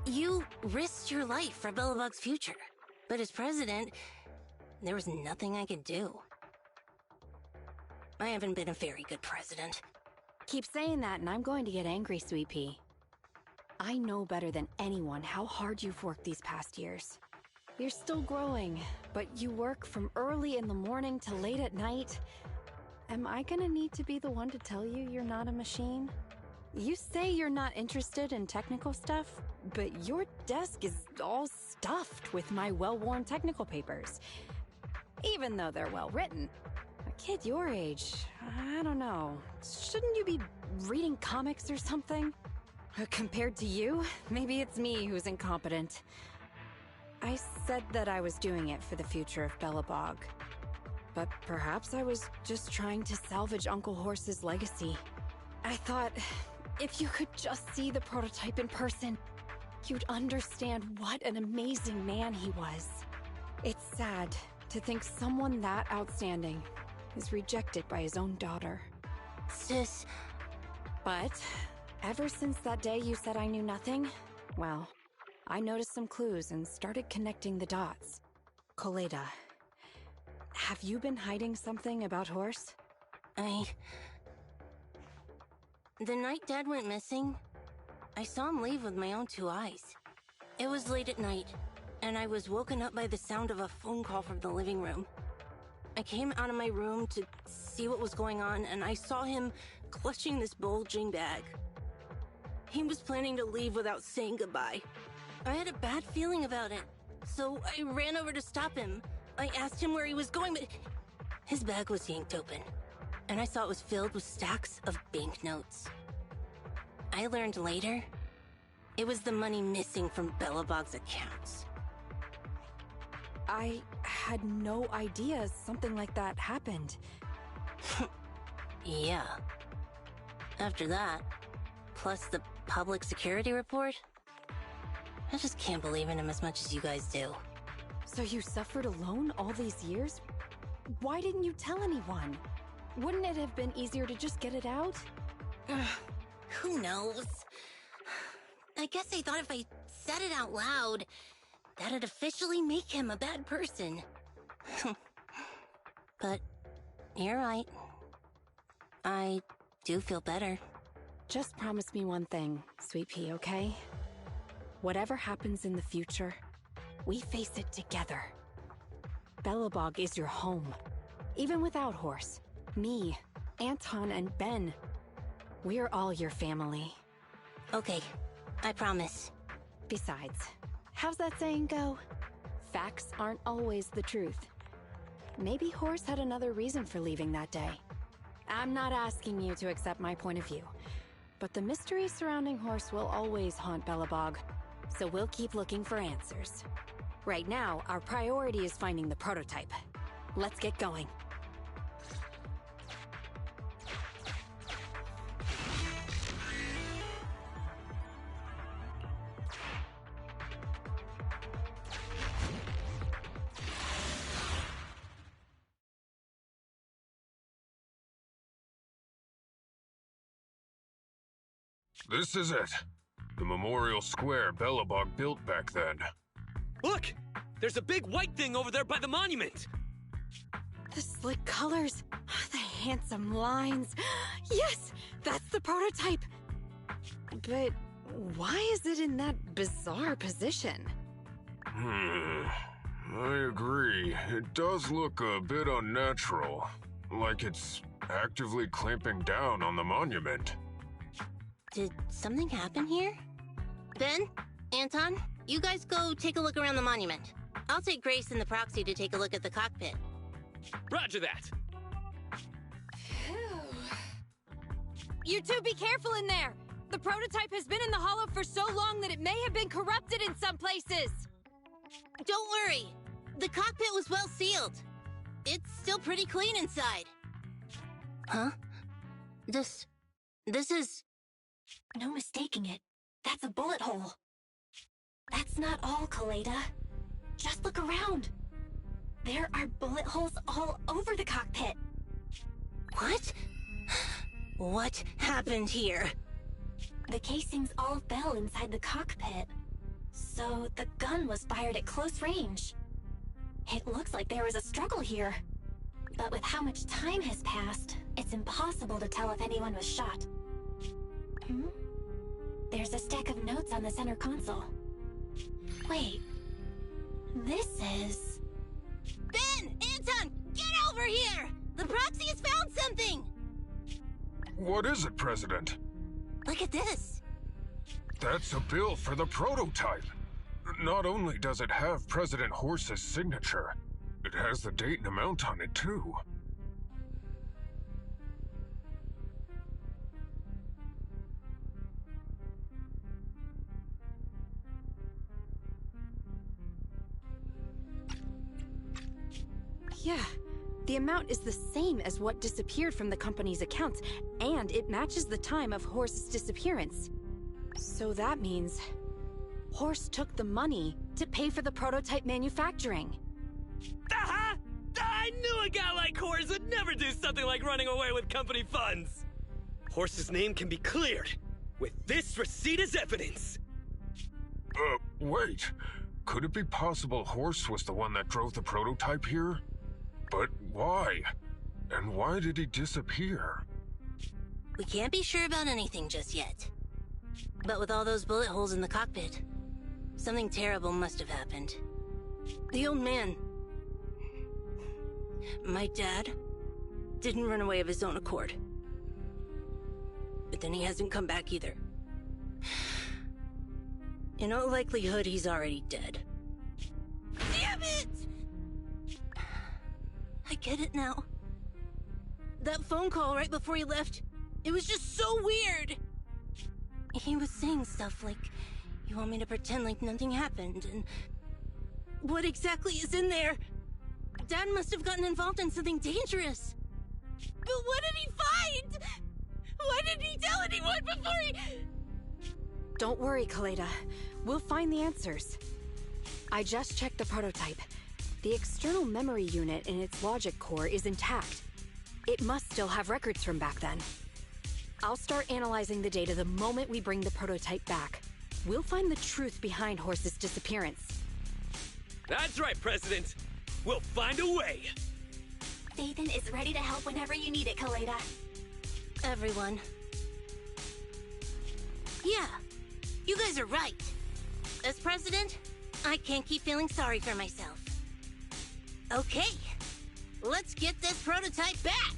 G: You risked your life for Belobog's future, but as president, there was nothing I could do. I haven't been a very good president.
L: Keep saying that and I'm going to get angry, Sweet Pea. I know better than anyone how hard you've worked these past years. You're still growing, but you work from early in the morning to late at night. Am I gonna need to be the one to tell you you're not a machine? You say you're not interested in technical stuff, but your desk is all stuffed with my well-worn technical papers. Even though they're well-written. A kid your age, I don't know. Shouldn't you be reading comics or something? Compared to you, maybe it's me who's incompetent. I said that I was doing it for the future of Belobog. But perhaps I was just trying to salvage Uncle Horse's legacy. I thought, if you could just see the prototype in person, you'd understand what an amazing man he was. It's sad to think someone that outstanding is rejected by his own daughter.
G: Sis,
L: But ever since that day you said I knew nothing, well, I noticed some clues and started connecting the dots. Koleda, have you been hiding something about Horse?
G: The night Dad went missing, I saw him leave with my own 2 eyes. It was late at night, and I was woken up by the sound of a phone call from the living room. I came out of my room to see what was going on, and I saw him clutching this bulging bag. He was planning to leave without saying goodbye. I had a bad feeling about it, so I ran over to stop him. I asked him where he was going, but his bag was yanked open, and I saw it was filled with stacks of banknotes. I learned later, it was the money missing from Belobog's accounts.
L: I had no idea something like that happened.
G: Yeah. After that, plus the public security report, I just can't believe in him as much as you guys do.
L: So you suffered alone all these years? Why didn't you tell anyone? Wouldn't it have been easier to just get it out?
G: Who knows? I guess I thought if I said it out loud, that'd officially make him a bad person. But you're right. I do feel better.
L: Just promise me one thing, Sweet Pea, okay? Whatever happens in the future, we face it together. Belobog is your home. Even without Horse, me, Anton, and Ben, we're all your family.
G: Okay, I promise.
L: Besides, how's that saying go? Facts aren't always the truth. Maybe Horse had another reason for leaving that day. I'm not asking you to accept my point of view, but the mystery surrounding Horse will always haunt Belobog, so we'll keep looking for answers. Right now, our priority is finding the prototype. Let's get going.
C: This is it. The memorial square Belobog built back then.
E: Look! There's a big white thing over there by the monument!
L: The slick colors, the handsome lines. Yes, that's the prototype. But why is it in that bizarre position?
C: I agree. It does look a bit unnatural. Like it's actively clamping down on the monument.
G: Did something happen here? Ben? Anton? You guys go take a look around the monument. I'll take Grace and the proxy to take a look at the cockpit.
E: Roger that!
L: You two be careful in there! The prototype has been in the hollow for so long that it may have been corrupted in some places!
G: Don't worry! The cockpit was well sealed. It's still pretty clean inside. Huh? This is...
D: No mistaking it. That's a bullet hole. That's not all, Koleda. Just look around. There are bullet holes all over the cockpit.
G: What? What happened here?
D: The casings all fell inside the cockpit. So the gun was fired at close range. It looks like there was a struggle here. But with how much time has passed, it's impossible to tell if anyone was shot. There's a stack of notes on the center console. Wait. This is...
G: Ben! Anton! Get over here! The proxy has found something!
C: What is it, President?
G: Look at this.
C: That's a bill for the prototype. Not only does it have President Horse's signature, it has the date and amount on it, too.
L: Yeah, the amount is the same as what disappeared from the company's accounts, and it matches the time of Horse's disappearance. So that means Horse took the money to pay for the prototype manufacturing.
E: Aha! I knew a guy like Horse would never do something like running away with company funds! Horse's name can be cleared with this receipt as evidence.
C: Wait. Could it be possible Horse was the one that drove the prototype here? But why? And why did he disappear?
G: We can't be sure about anything just yet. But with all those bullet holes in the cockpit, something terrible must have happened. The old man, my dad, didn't run away of his own accord. But then he hasn't come back either. In all likelihood, he's already dead. Damn it! I get it now. That phone call right before he left, it was just so weird. He was saying stuff like, you want me to pretend like nothing happened, and what exactly is in there? Dad must have gotten involved in something dangerous. But what did he find? Why didn't he tell anyone before he...
L: Don't worry, Kaleda. We'll find the answers. I just checked the prototype. The external memory unit in its logic core is intact. It must still have records from back then. I'll start analyzing the data the moment we bring the prototype back. We'll find the truth behind Horse's disappearance.
E: That's right, President. We'll find a way.
M: Phaethon is ready to help whenever you need it, Kaleda.
G: Everyone. Yeah, you guys are right. As president, I can't keep feeling sorry for myself. Okay, let's get this prototype back.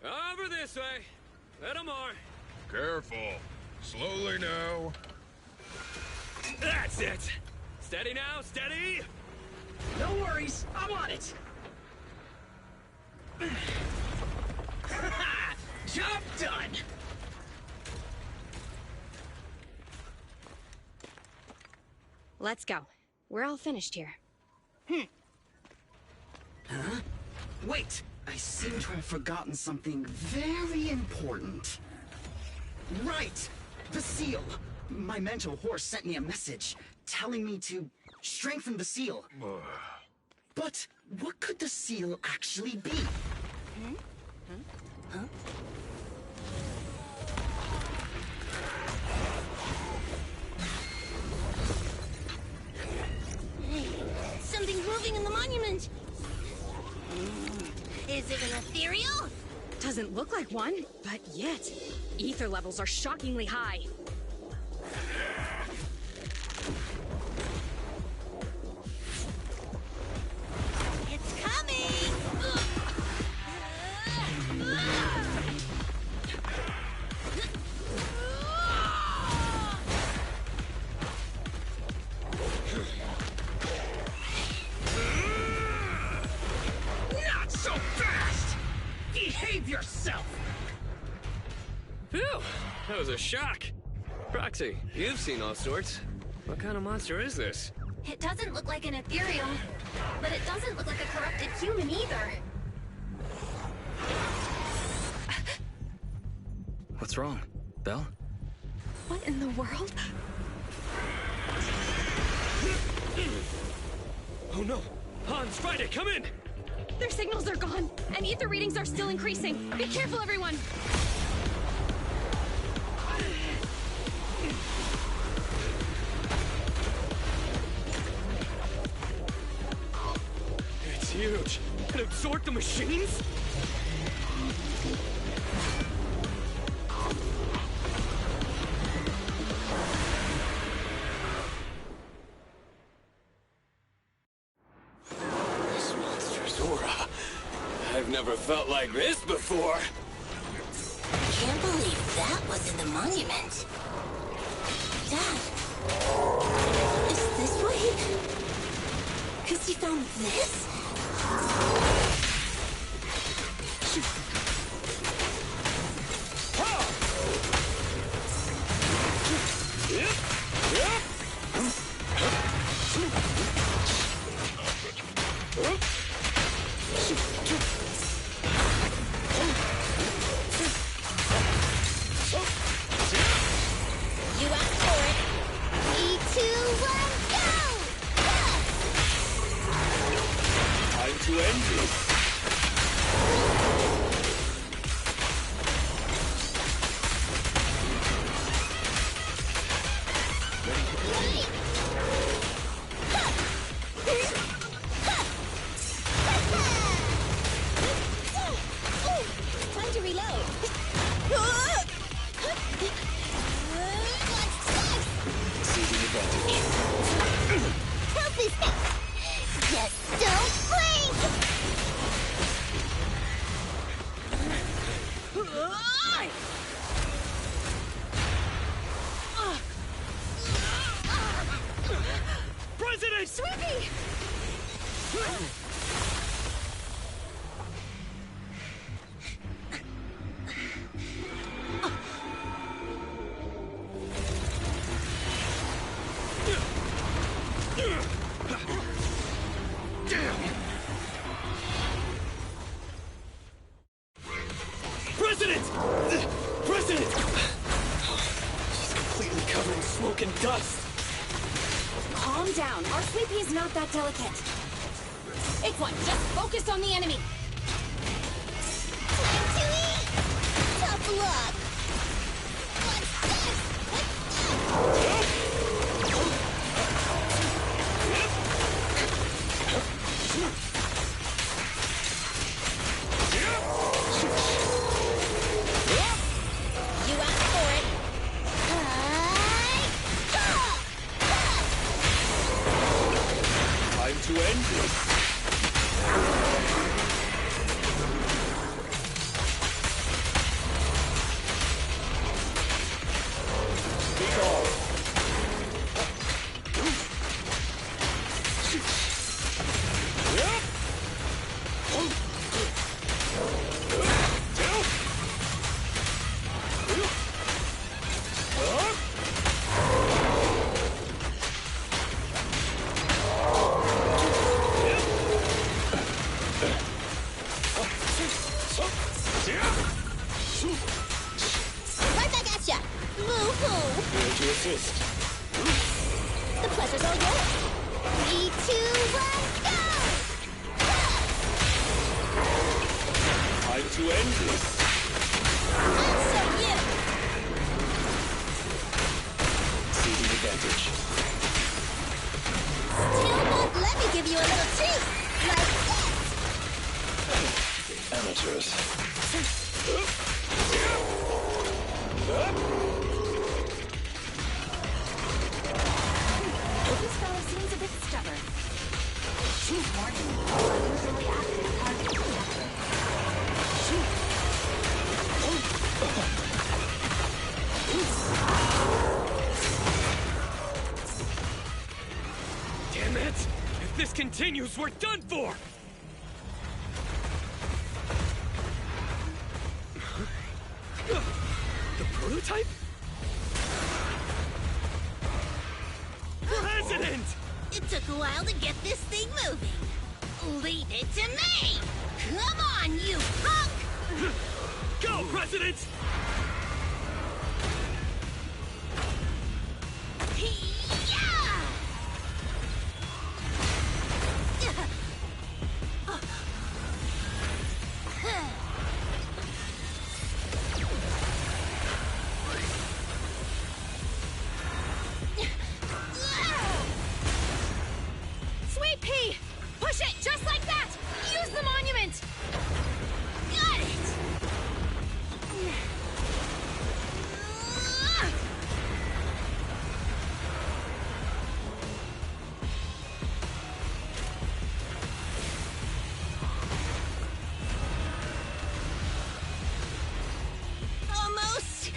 E: Over this way. Little more.
C: Careful. Slowly now.
E: That's it. Steady now, steady.
H: No worries, I'm on it. Job done.
L: Let's go. We're all finished here.
H: Huh? Wait! I seem to have forgotten something very important. Right! The seal! My mentor Horse sent me a message, telling me to strengthen the seal. But what could the seal actually be? Huh?
G: Hey, something's moving in the monument! Is it an ethereal?
L: Doesn't look like one, but yet, ether levels are shockingly high.
G: It's coming!
H: Not so fast! Behave yourself!
E: Phew, that was a shock. Proxy, you've seen all sorts. What kind of monster is this?
M: It doesn't look like an ethereal, but it doesn't look like a corrupted human either.
B: What's wrong, Belle?
L: What in the world?
E: Oh no! Hans, Friday, come in!
L: Their signals are gone, and ether readings are still increasing. Be careful, everyone!
E: It's huge. It absorbed the machines? This monster's aura. I've never felt like this before.
G: Can't believe that was in the monument. Dad, is this what he... 'Cause he found this? You asked for it. 3, 2, 1, go!
E: Time to end this. advantage.
G: Selfie stick! Just don't blink!
E: President!
L: Sweepy!
E: President! President! She's completely covered in smoke and dust.
L: Calm down. Our Sweepy is not that delicate. It's one. Just focus on the enemy.
G: Tough luck! What's this? You asked for it.
E: Time to end this. Recall.
G: Right back at ya! Woo-hoo!
E: Here to assist.
G: The pleasure's all yours! 3, 2, 1, go!
E: Time to end this.
G: I'll show you!
E: Ceding advantage.
G: Still won't let me give you a little treat! Like this!
E: Amateurs.
D: This fellow seems a bit stubborn. Warning, unusually active target detected.
E: Damn it! If this continues, we're done for! The prototype? President!
G: It took a while to get this thing moving. Leave it to me! Come on, you punk!
E: Go, President!
L: Sweet pea! Push it just like that! Use the monument!
G: Got it! Almost!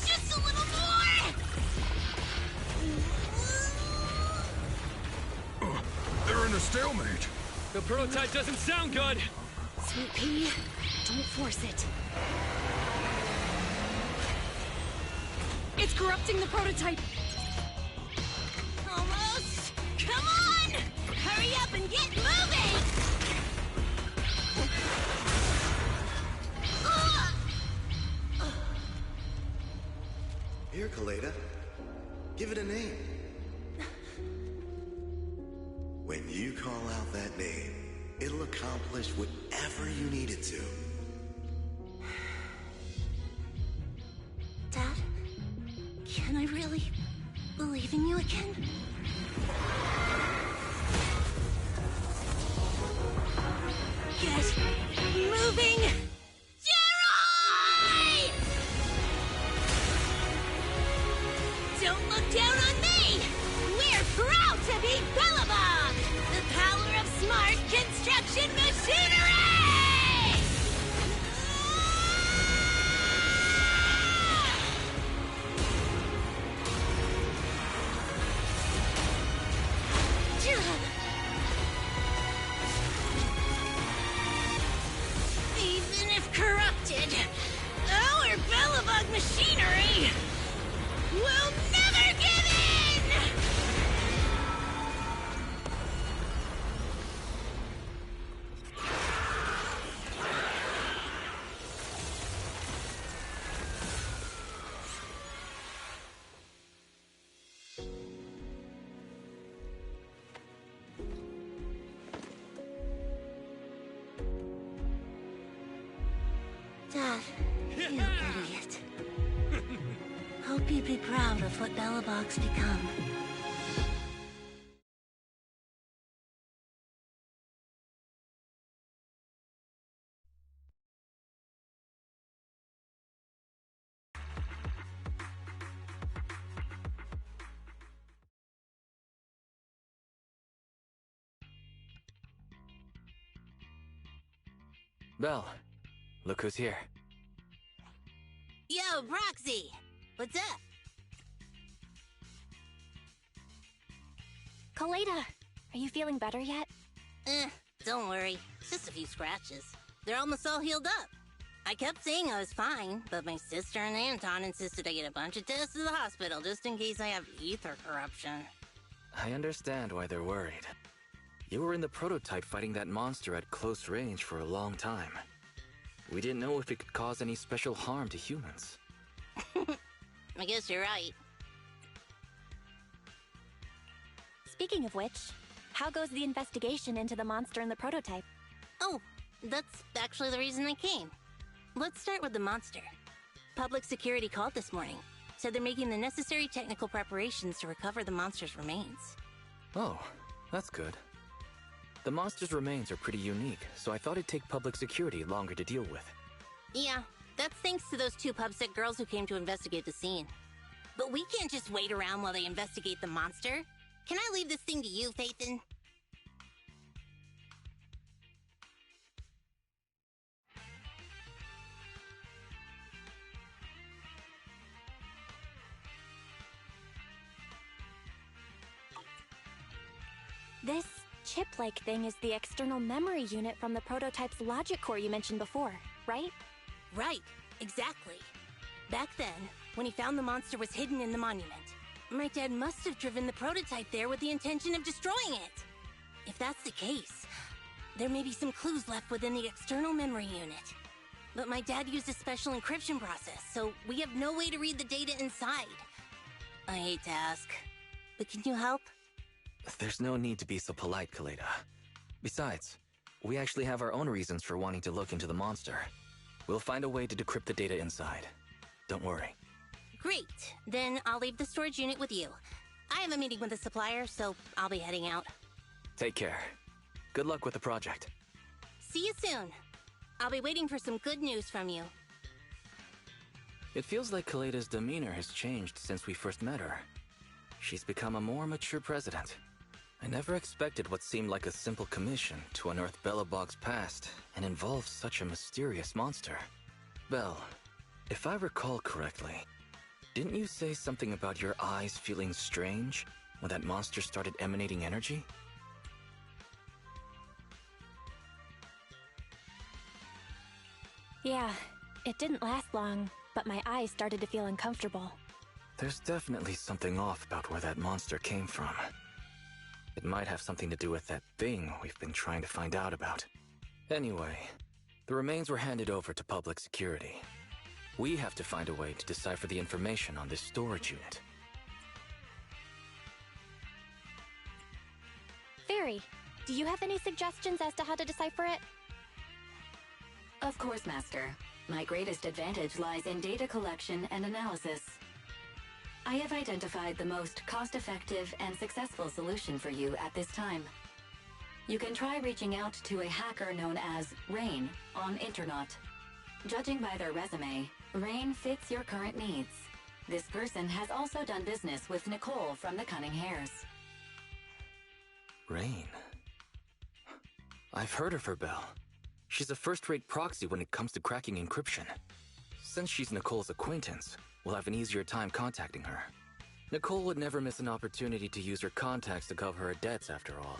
G: Just a little more!
C: They're in a stalemate.
E: The prototype doesn't sound good!
L: Sweet pea, don't force it. It's corrupting the prototype.
G: Almost! Come on! Hurry up and get moving!
J: Here, Kaleda. Give it a name. When you call out that name, it'll accomplish whatever you need it to.
G: Dad, can I really believe in you again? Get moving! Jerry! Don't look down on me! You idiot. Hope you'd be proud of what Belobog's become.
B: Belle, look who's here.
G: Yo, Proxy! What's up?
M: Kaleda, are you feeling better yet?
G: Don't worry. It's just a few scratches. They're almost all healed up. I kept saying I was fine, but my sister and Anton insisted I get a bunch of tests to the hospital just in case I have ether corruption.
B: I understand why they're worried. You were in the prototype fighting that monster at close range for a long time. We didn't know if it could cause any special harm to humans.
G: I guess you're right.
M: Speaking of which, how goes the investigation into the monster in the prototype?
G: Oh, that's actually the reason I came. Let's start with the monster. Public security called this morning. Said they're making the necessary technical preparations to recover the monster's remains.
B: Oh, that's good. The monster's remains are pretty unique, so I thought it'd take public security longer to deal with.
G: Yeah, that's thanks to those two pubsec girls who came to investigate the scene. But we can't just wait around while they investigate the monster. Can I leave this thing to you, Phaethon?
M: This chip-like thing is the external memory unit from the prototype's logic core you mentioned before, right?
G: Right, exactly. Back then, when he found the monster was hidden in the monument, my dad must have driven the prototype there with the intention of destroying it. If that's the case, there may be some clues left within the external memory unit. But my dad used a special encryption process, so we have no way to read the data inside. I hate to ask, but can you help?
B: There's no need to be so polite, Kaleda. Besides, we actually have our own reasons for wanting to look into the monster. We'll find a way to decrypt the data inside. Don't worry.
G: Great. Then I'll leave the storage unit with you. I have a meeting with the supplier, so I'll be heading out.
B: Take care. Good luck with the project.
G: See you soon. I'll be waiting for some good news from you.
B: It feels like Kaleda's demeanor has changed since we first met her. She's become a more mature president. I never expected what seemed like a simple commission to unearth Belobog's past and involve such a mysterious monster. Belle, if I recall correctly, didn't you say something about your eyes feeling strange when that monster started emanating energy?
M: Yeah, it didn't last long, but my eyes started to feel uncomfortable.
B: There's definitely something off about where that monster came from. It might have something to do with that thing we've been trying to find out about. Anyway, the remains were handed over to public security. We have to find a way to decipher the information on this storage unit.
M: Fairy, do you have any suggestions as to how to decipher it?
D: Of course, Master. My greatest advantage lies in data collection and analysis. I have identified the most cost-effective and successful solution for you at this time. You can try reaching out to a hacker known as Rain on Internet. Judging by their resume, Rain fits your current needs. This person has also done business with Nicole from the Cunning Hares.
B: Rain. I've heard of her, Belle. She's a first-rate proxy when it comes to cracking encryption. Since she's Nicole's acquaintance, we'll have an easier time contacting her. Nicole would never miss an opportunity to use her contacts to cover her debts, after all.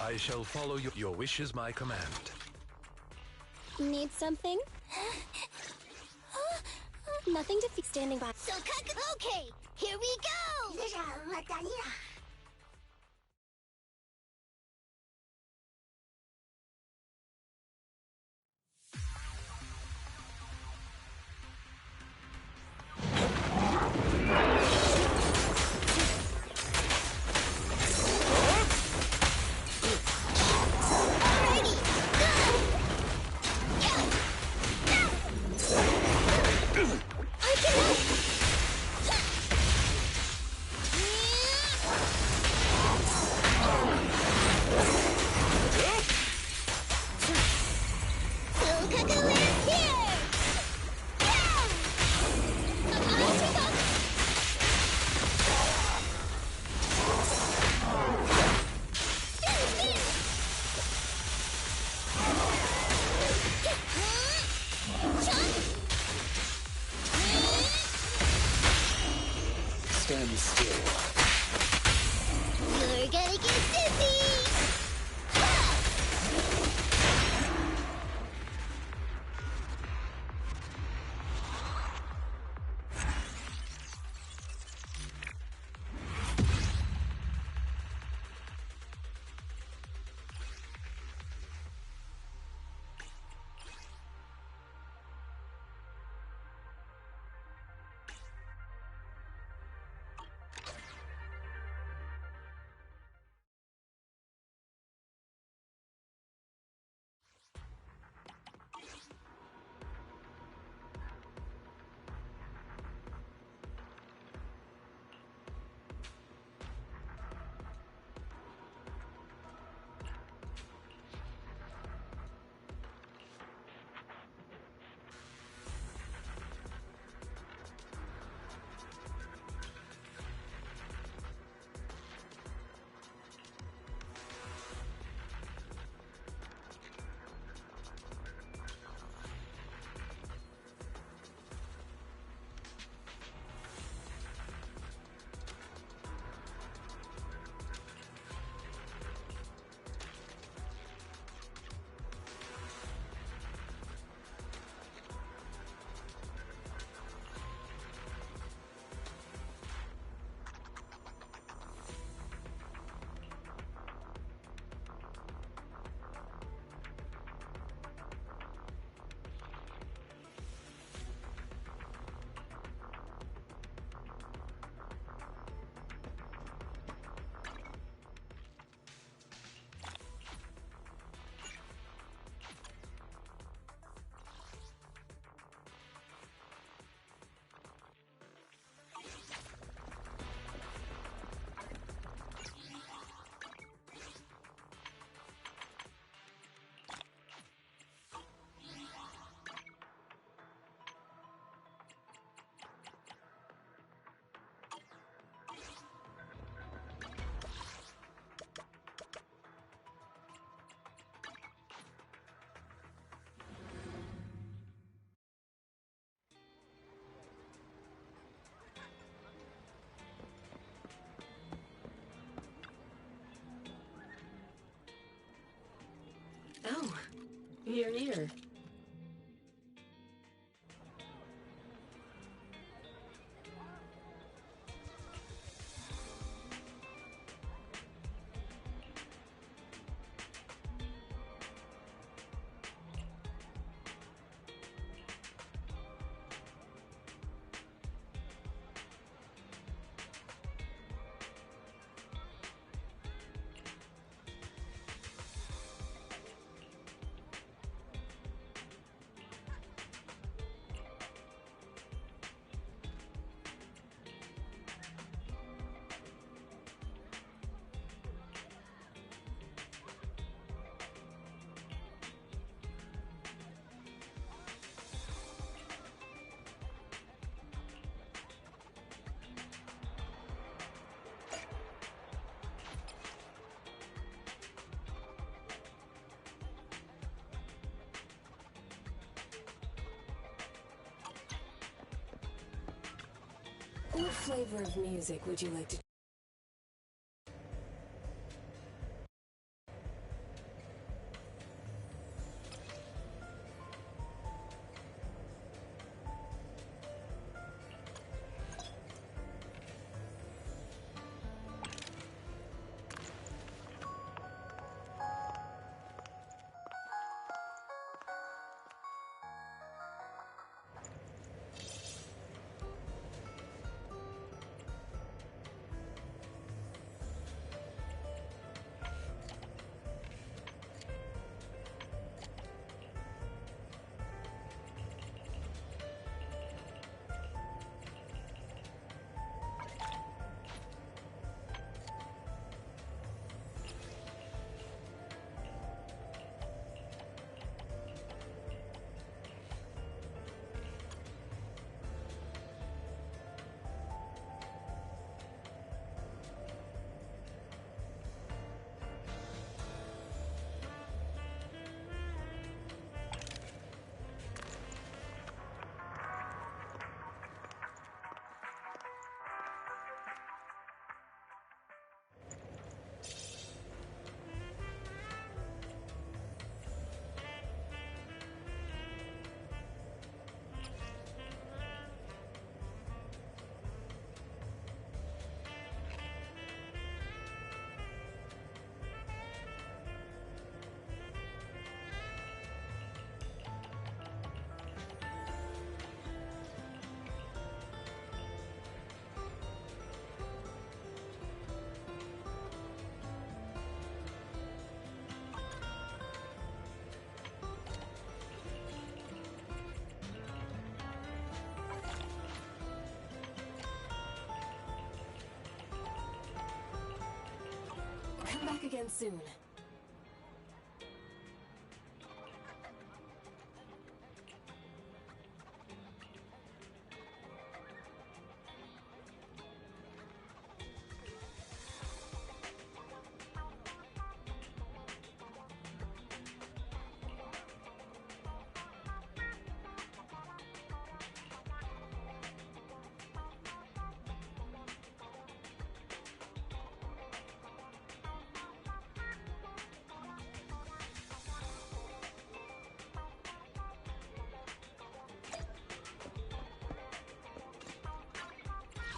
N: I shall follow you. Your wish is my command.
M: Need something? Nothing to fix standing by.
G: So, okay, here we go!
N: Stand still.
G: You're gonna get dizzy!
O: Oh, you're here. What flavor of music would you like to Come back again soon.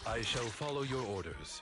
N: I shall follow your orders.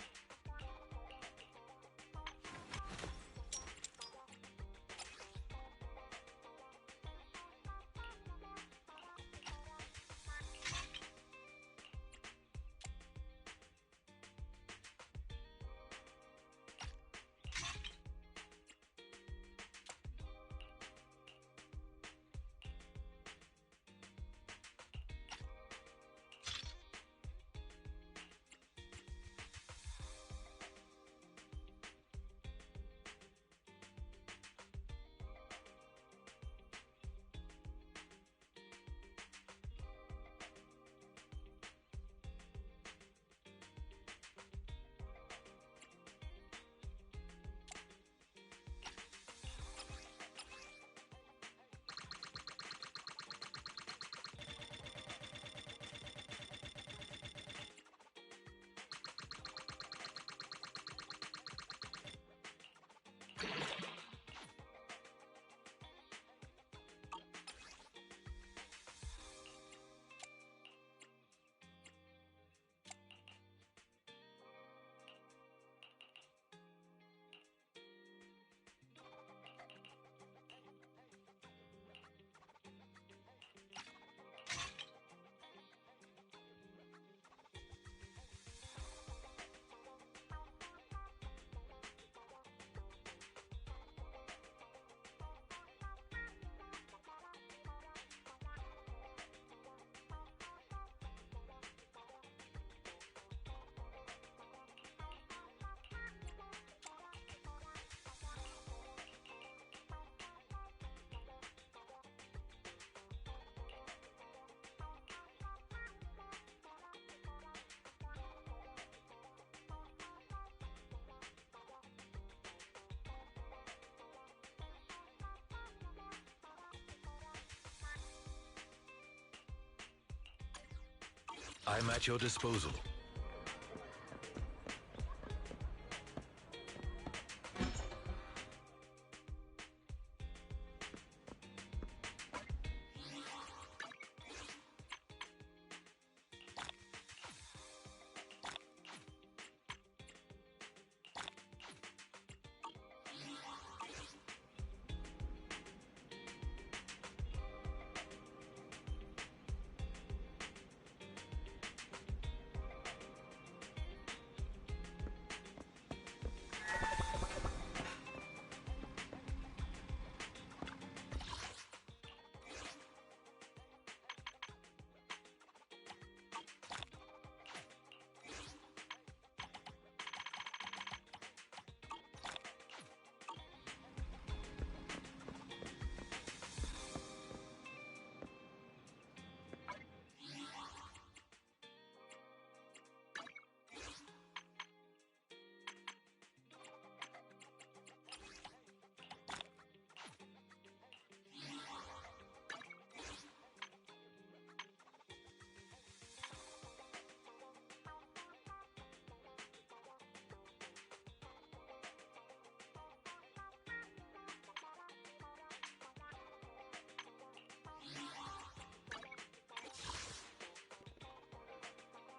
N: I'm at your disposal.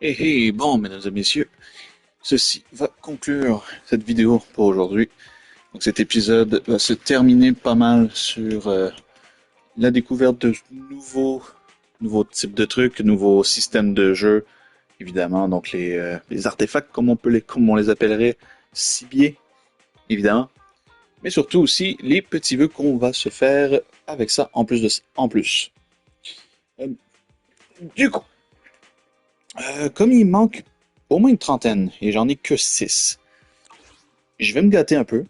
A: Et bon, mesdames et messieurs, ceci va conclure cette vidéo pour aujourd'hui. Donc cet épisode va se terminer pas mal sur la découverte de nouveaux types de trucs, nouveaux systèmes de jeu, évidemment. Donc les artefacts, comme on les appellerait, cibiers, évidemment. Mais surtout aussi les petits vœux qu'on va se faire avec ça en plus. Du coup, comme il manque au moins une trentaine et j'en ai que 6, je vais me gâter un peu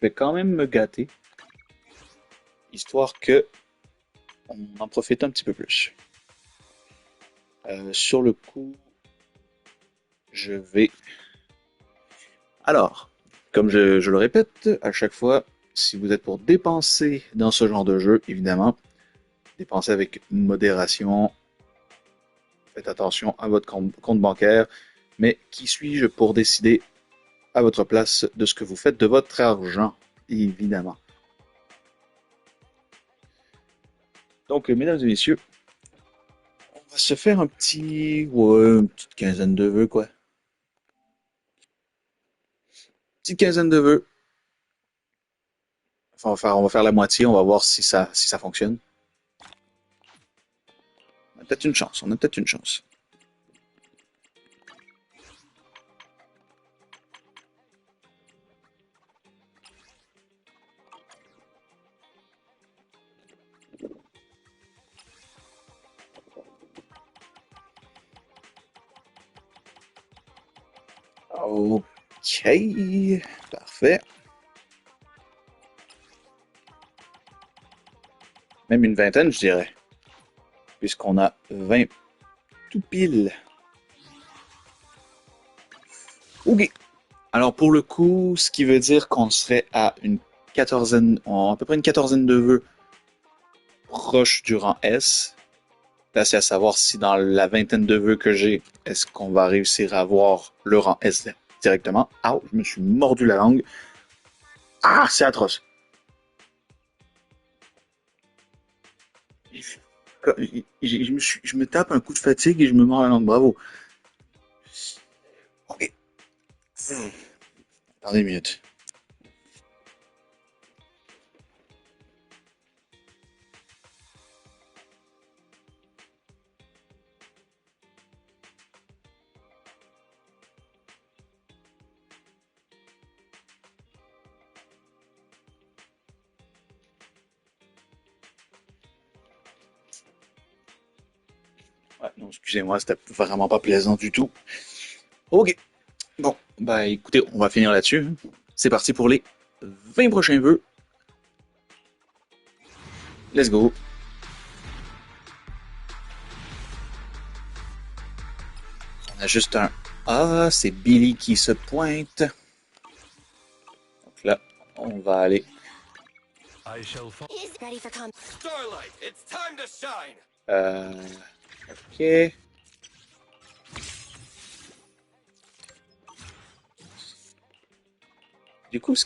A: je vais quand même me gâter, histoire que on en profite un petit peu plus. Sur le coup, je vais... Alors, comme je le répète à chaque fois, si vous êtes pour dépenser dans ce genre de jeu, évidemment, dépensez avec modération, faites attention à votre compte bancaire, mais qui suis-je pour décider à votre place de ce que vous faites de votre argent, évidemment. Donc, mesdames et messieurs, on va se faire un petit... Ouais, une petite quinzaine de vœux, quoi. Petite quinzaine de vœux. Enfin, on va faire la moitié, on va voir si ça fonctionne. On a peut-être une chance, on a peut-être une chance. Ok, parfait. Même une vingtaine, je dirais. Puisqu'on a 20 tout pile. Ok. Alors pour le coup, ce qui veut dire qu'on serait à une quatorzaine, à peu près une quatorzaine de vœux proche du rang S. Là, c'est à savoir si dans la vingtaine de vœux que j'ai, est-ce qu'on va réussir à avoir le rang S directement. Ah, je me suis mordu la langue. Ah, c'est atroce. Je me tape un coup de fatigue et je me mords la langue. Bravo. Ok. Attendez une minute. Ouais, non, excusez-moi, c'était vraiment pas plaisant du tout. Ok. Bon, bah écoutez, on va finir là-dessus. C'est parti pour les 20 prochains vœux. Let's go. On a juste un... Ah, c'est Billy qui se pointe. Donc là, on va aller...
P: Starlight, it's time to shine.
A: Ok. Du coup, est-ce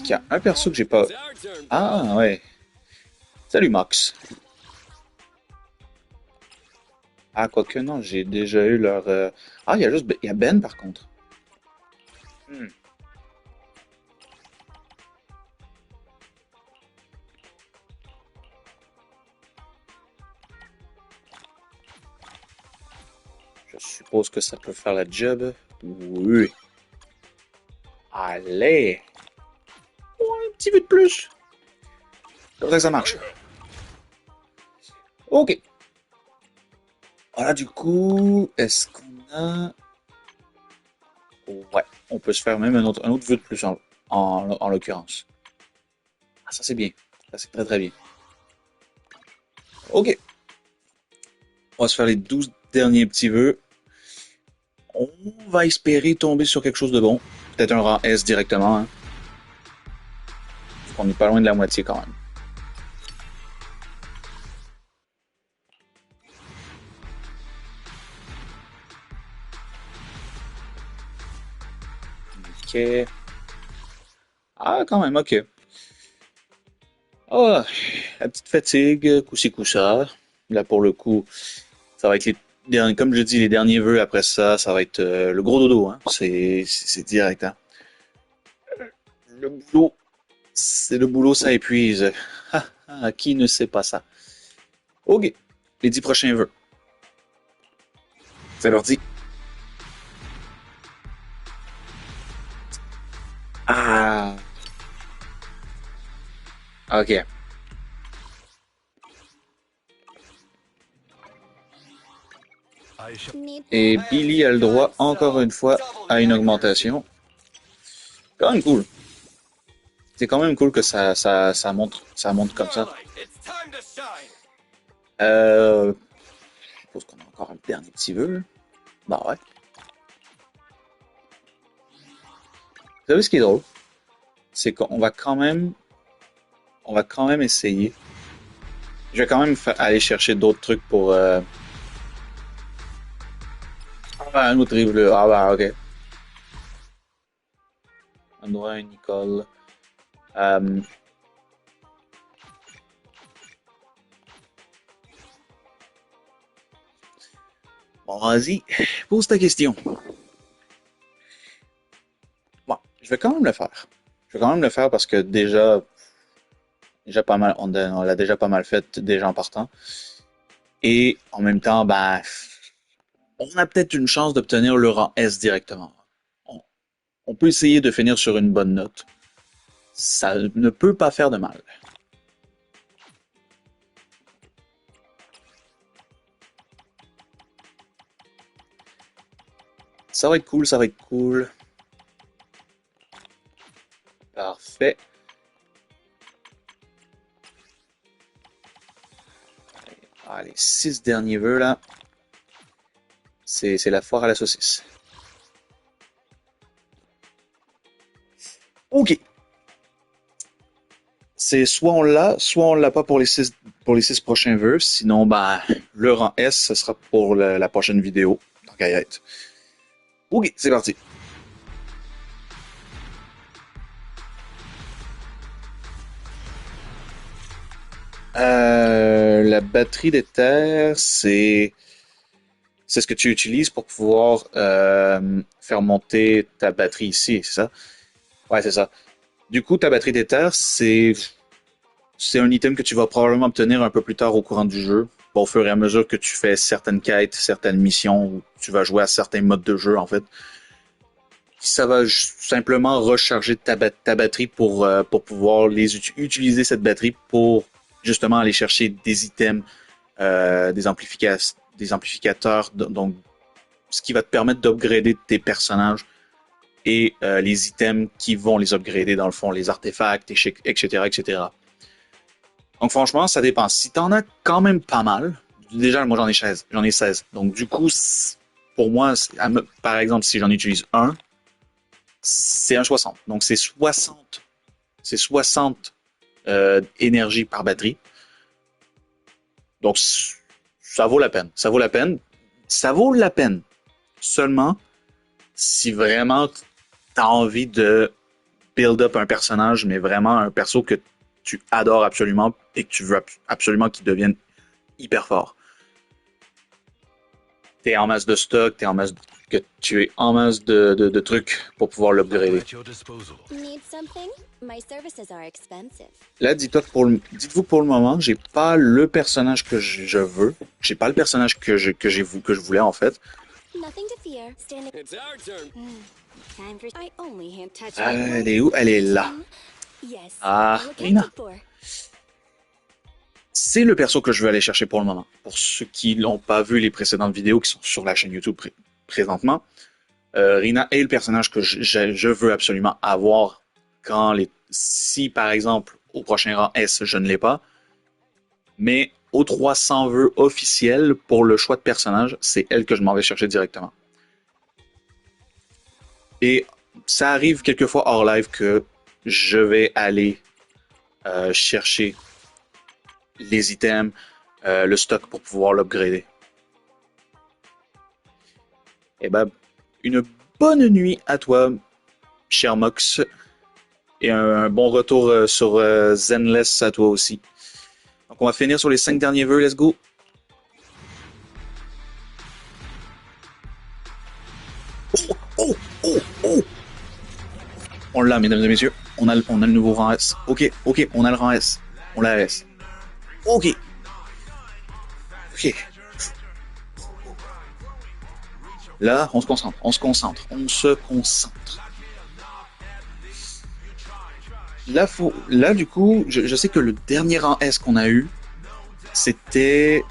A: qu'il y a un perso que j'ai pas... Ah, ouais. Salut, Max. Ah, quoique non, j'ai déjà eu leur... Ah, il y a Ben, par contre. Je suppose que ça peut faire la job. Oui. Allez. Oh, un petit peu de plus. Comme ça marche. Ok. Voilà, du coup, est-ce qu'on a... Ouais, on peut se faire même un autre vœu de plus en l'occurrence. Ah, ça c'est bien. Ça c'est très très bien. Ok. On va se faire les 12 derniers petits vœux. On va espérer tomber sur quelque chose de bon. Peut-être un rang S directement. Hein. On n'est pas loin de la moitié quand même. Ok. Ah, quand même, ok. Oh, la petite fatigue, coup-ci, coup-ça. Là, pour le coup, ça va être les derniers, comme je dis, les derniers vœux. Après ça, ça va être le gros dodo. Hein. C'est direct. Hein. Le boulot, c'est le boulot, ça épuise. Qui ne sait pas ça? Ok, les 10 prochains vœux. C'est parti. Ah. Ok. Et Billy a le droit, encore une fois, à une augmentation. Quand même cool. C'est quand même cool que ça monte comme ça. Je suppose qu'on a encore un dernier petit vœu. Bah ouais. Vous savez ce qui est drôle? C'est qu'on va quand même essayer. Je vais quand même aller chercher d'autres trucs pour... Ah bah, un autre livre. Ah bah, ok. Un droit, une Nicole. Bon, vas-y, pose ta question. Bon, je vais quand même le faire. Je vais quand même le faire parce que déjà pas mal, on l'a déjà pas mal fait déjà en partant. Et en même temps, ben, on a peut-être une chance d'obtenir le rang S directement. On peut essayer de finir sur une bonne note. Ça ne peut pas faire de mal. Ça va être cool, ça va être cool. Parfait. Allez, 6 derniers vœux là. C'est la foire à la saucisse. Ok. C'est soit on l'a pas pour les 6 prochains vœux. Sinon, ben, le rang S, ce sera pour la prochaine vidéo. Tant qu'à y être. Ok, c'est parti. La batterie d'éther, c'est ce que tu utilises pour pouvoir faire monter ta batterie ici, c'est ça? Ouais, c'est ça. Du coup, ta batterie d'éther, c'est un item que tu vas probablement obtenir un peu plus tard au courant du jeu. Bon, au fur et à mesure que tu fais certaines quêtes, certaines missions, ou tu vas jouer à certains modes de jeu, en fait. Ça va simplement recharger ta batterie pour pouvoir utiliser cette batterie pour justement aller chercher des items, des amplificateurs, donc ce qui va te permettre d'upgrader tes personnages et les items qui vont les upgrader dans le fond, les artefacts, etc., etc. Donc franchement, ça dépend. Si t'en as quand même pas mal, déjà moi j'en ai 16. Donc du coup, pour moi, par exemple, si j'en utilise un, c'est un 60. Donc c'est 60 énergie par batterie. Donc ça vaut la peine. Ça vaut la peine. Ça vaut la peine seulement si vraiment t'as envie de build up un personnage, mais vraiment un perso que tu adores absolument et que tu veux absolument qu'il devienne hyper fort. T'es en masse de stock, tu es en masse de trucs pour pouvoir l'upgrader. Là, dites-vous que pour le moment, j'ai pas le personnage que je veux. J'ai pas le personnage que je voulais en fait. Elle est où? Elle est là. Ah, Rina. C'est le perso que je veux aller chercher pour le moment. Pour ceux qui n'ont pas vu les précédentes vidéos qui sont sur la chaîne YouTube présentement, Rina est le personnage que je veux absolument avoir si par exemple au prochain rang S je ne l'ai pas, mais aux 300 vœux officiels pour le choix de personnage, c'est elle que je m'en vais chercher directement. Et ça arrive quelquefois hors live que je vais aller chercher les items, le stock pour pouvoir l'upgrader. Et ben, une bonne nuit à toi, cher Mox, et un bon retour sur Zenless à toi aussi. Donc on va finir sur les 5 derniers vœux, let's go! Oh! On l'a, mesdames et messieurs, on a le nouveau rang S. Ok, on a le rang S. On l'a S. Ok. Là, on se concentre. Là, du coup, je sais que le dernier rang S qu'on a eu, c'était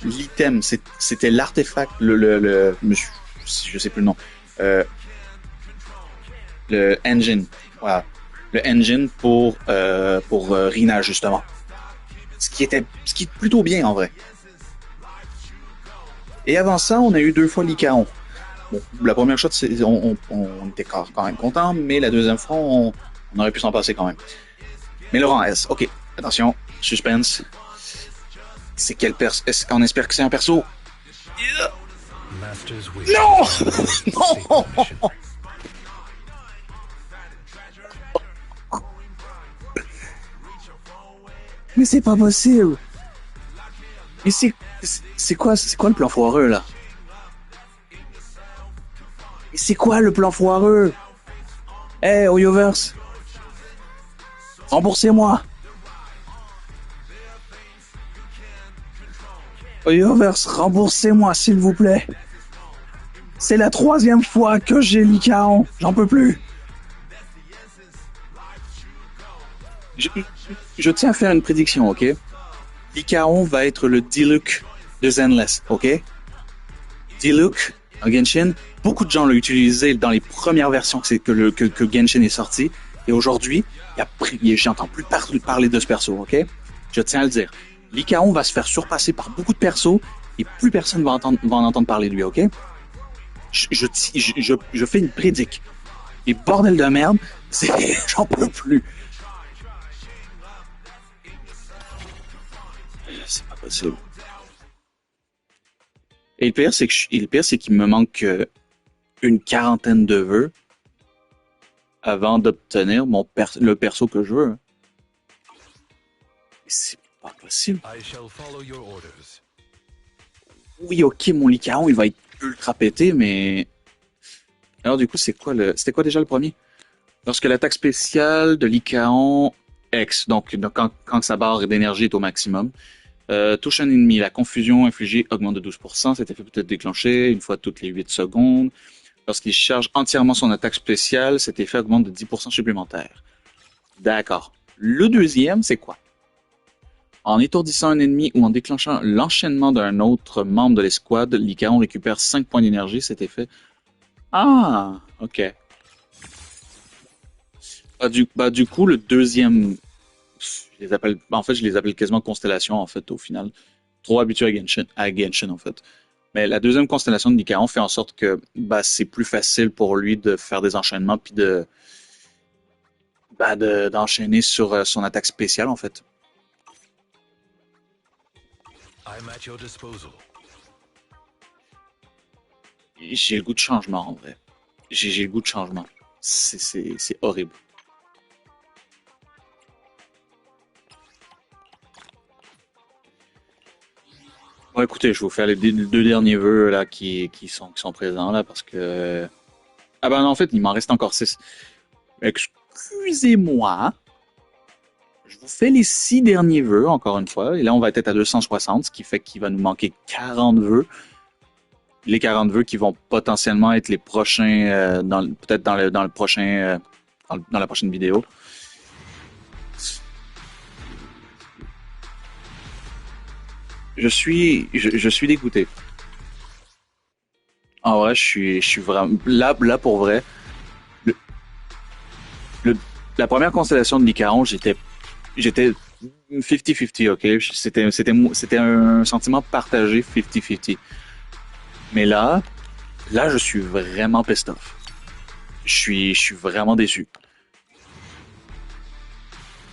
A: l'item, c'était l'artefact, je sais plus le nom, le engine, voilà. le engine pour Rina, justement. Ce qui est plutôt bien, en vrai. Et avant ça, on a eu 2 fois l'Icaon. Bon, la première shot, on était quand même content, mais la deuxième fois, on aurait pu s'en passer quand même. Mais Laurent S, ok, attention, suspense. C'est quel perso? On espère que c'est un perso. Non! Non! Mais c'est pas possible! Mais c'est quoi le plan foireux, là? Mais c'est quoi le plan foireux? Hey, Oyoverse! Remboursez-moi! Oyoverse, remboursez-moi, s'il vous plaît! C'est la 3e fois que j'ai l'Icaon. J'en peux plus. Je tiens à faire une prédiction, ok? L'Icaon va être le Diluc de Zenless, ok? Diluc en Genshin, beaucoup de gens l'ont utilisé dans les premières versions que Genshin est sorti. Et aujourd'hui, j'entends plus parler de ce perso, ok? Je tiens à le dire. L'Icaon va se faire surpasser par beaucoup de persos et plus personne va en entendre parler de lui, ok? Je fais une prédique. Et bordel de merde, j'en peux plus. C'est pas possible. Et le pire, c'est qu'il me manque une quarantaine de vœux avant d'obtenir le perso que je veux. C'est pas possible. Oui, ok, mon Lycaon, il va être ultra pété, mais... Alors du coup, c'était quoi déjà le premier? Lorsque l'attaque spéciale de Lycaon X, donc quand sa barre d'énergie est au maximum, touche un ennemi, la confusion infligée augmente de 12%, cet effet peut être déclenché une fois toutes les 8 secondes. Lorsqu'il charge entièrement son attaque spéciale, cet effet augmente de 10% supplémentaire. D'accord. Le deuxième, c'est quoi? En étourdissant un ennemi ou en déclenchant l'enchaînement d'un autre membre de l'escouade, Lycaon récupère 5 points d'énergie, cet effet. Ah, ok. Du coup, le deuxième, je les appelle quasiment constellations, en fait, au final. Trop habitué à Genshin, en fait. Mais la deuxième constellation de Lycaon fait en sorte que c'est plus facile pour lui de faire des enchaînements puis d'enchaîner sur son attaque spéciale, en fait. J'ai le goût de changement, en vrai. J'ai le goût de changement. C'est horrible. Bon, écoutez, je vais vous faire les 2 derniers vœux là qui sont présents là parce que... Ah ben en fait, il m'en reste encore 6. Excusez-moi. Je vous fais les 6 derniers vœux, encore une fois. Et là, on va être à 260, ce qui fait qu'il va nous manquer 40 vœux. Les 40 vœux qui vont potentiellement être les prochains, peut-être dans le prochain, dans la prochaine vidéo. Je suis dégoûté. En vrai, je suis vraiment là pour vrai. La première constellation de Lycaon, j'étais 50-50, ok. C'était un sentiment partagé 50-50. Mais là, je suis vraiment pissed off. Je suis vraiment déçu.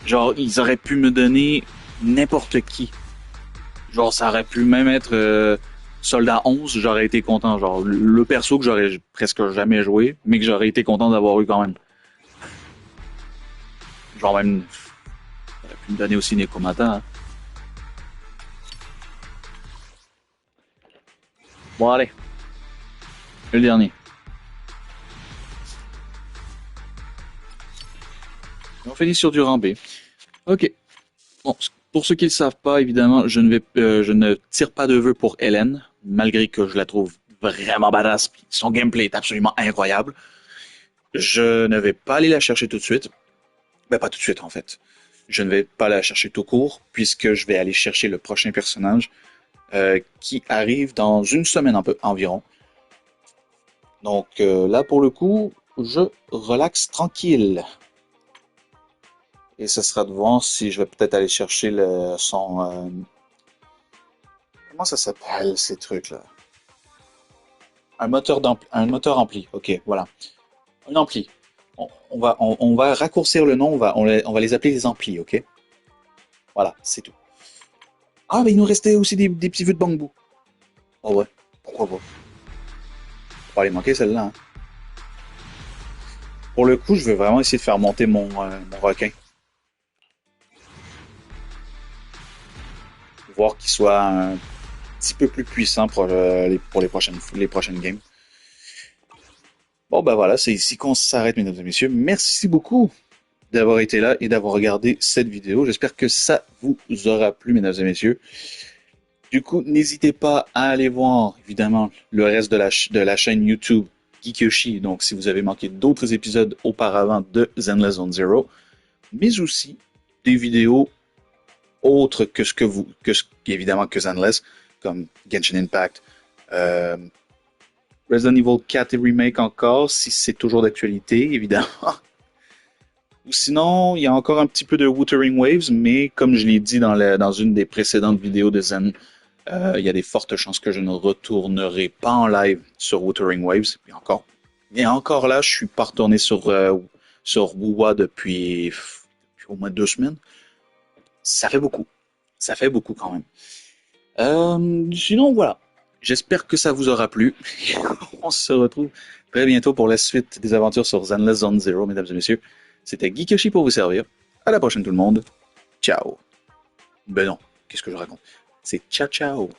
A: Genre, ils auraient pu me donner n'importe qui. Genre, ça aurait pu même être Soldat 11, j'aurais été content. Genre, le perso que j'aurais presque jamais joué, mais que j'aurais été content d'avoir eu quand même. Genre même, ça aurait pu me donner aussi Nekomata. Hein. Bon, allez. Le dernier. On finit sur du rang B. Ok. Bon, pour ceux qui ne le savent pas, évidemment, je ne tire pas de vœux pour Hélène, malgré que je la trouve vraiment badass. Son gameplay est absolument incroyable. Je ne vais pas aller la chercher tout de suite. Ben, pas tout de suite, en fait. Je ne vais pas la chercher tout court, puisque je vais aller chercher le prochain personnage qui arrive dans une semaine environ. Donc là, pour le coup, je relaxe tranquille. Et ce sera de voir si je vais peut-être aller chercher son... comment ça s'appelle ces trucs-là? Un moteur ampli. Ok, voilà. Un ampli. On va raccourcir le nom, on va les appeler les amplis, ok? Voilà, c'est tout. Ah, mais il nous restait aussi des petits vœux de bambou. Oh ouais, pourquoi pas? Faut aller manquer celle-là, hein. Pour le coup, je vais vraiment essayer de faire monter mon requin. Voir qu'il soit un petit peu plus puissant pour les prochaines games. Bon, ben voilà, c'est ici qu'on s'arrête, mesdames et messieurs. Merci beaucoup d'avoir été là et d'avoir regardé cette vidéo. J'espère que ça vous aura plu, mesdames et messieurs. Du coup, n'hésitez pas à aller voir, évidemment, le reste de la chaîne YouTube GeekYoshii. Donc, si vous avez manqué d'autres épisodes auparavant de Zenless Zone Zero, mais aussi des vidéos autres que évidemment que Zenless, comme Genshin Impact, Resident Evil 4 et Remake encore, si c'est toujours d'actualité, évidemment. Ou sinon, il y a encore un petit peu de Wuthering Waves, mais comme je l'ai dit dans une des précédentes vidéos de Zen, il y a des fortes chances que je ne retournerai pas en live sur Wuthering Waves. Mais encore là, je suis pas retourné sur WoW depuis au moins 2 semaines. Ça fait beaucoup. Ça fait beaucoup quand même. Sinon, voilà. J'espère que ça vous aura plu. On se retrouve très bientôt pour la suite des aventures sur Zenless Zone Zero, mesdames et messieurs. C'était GeekYoshii pour vous servir. À la prochaine tout le monde. Ciao. Ben non, qu'est-ce que je raconte? C'est ciao ciao.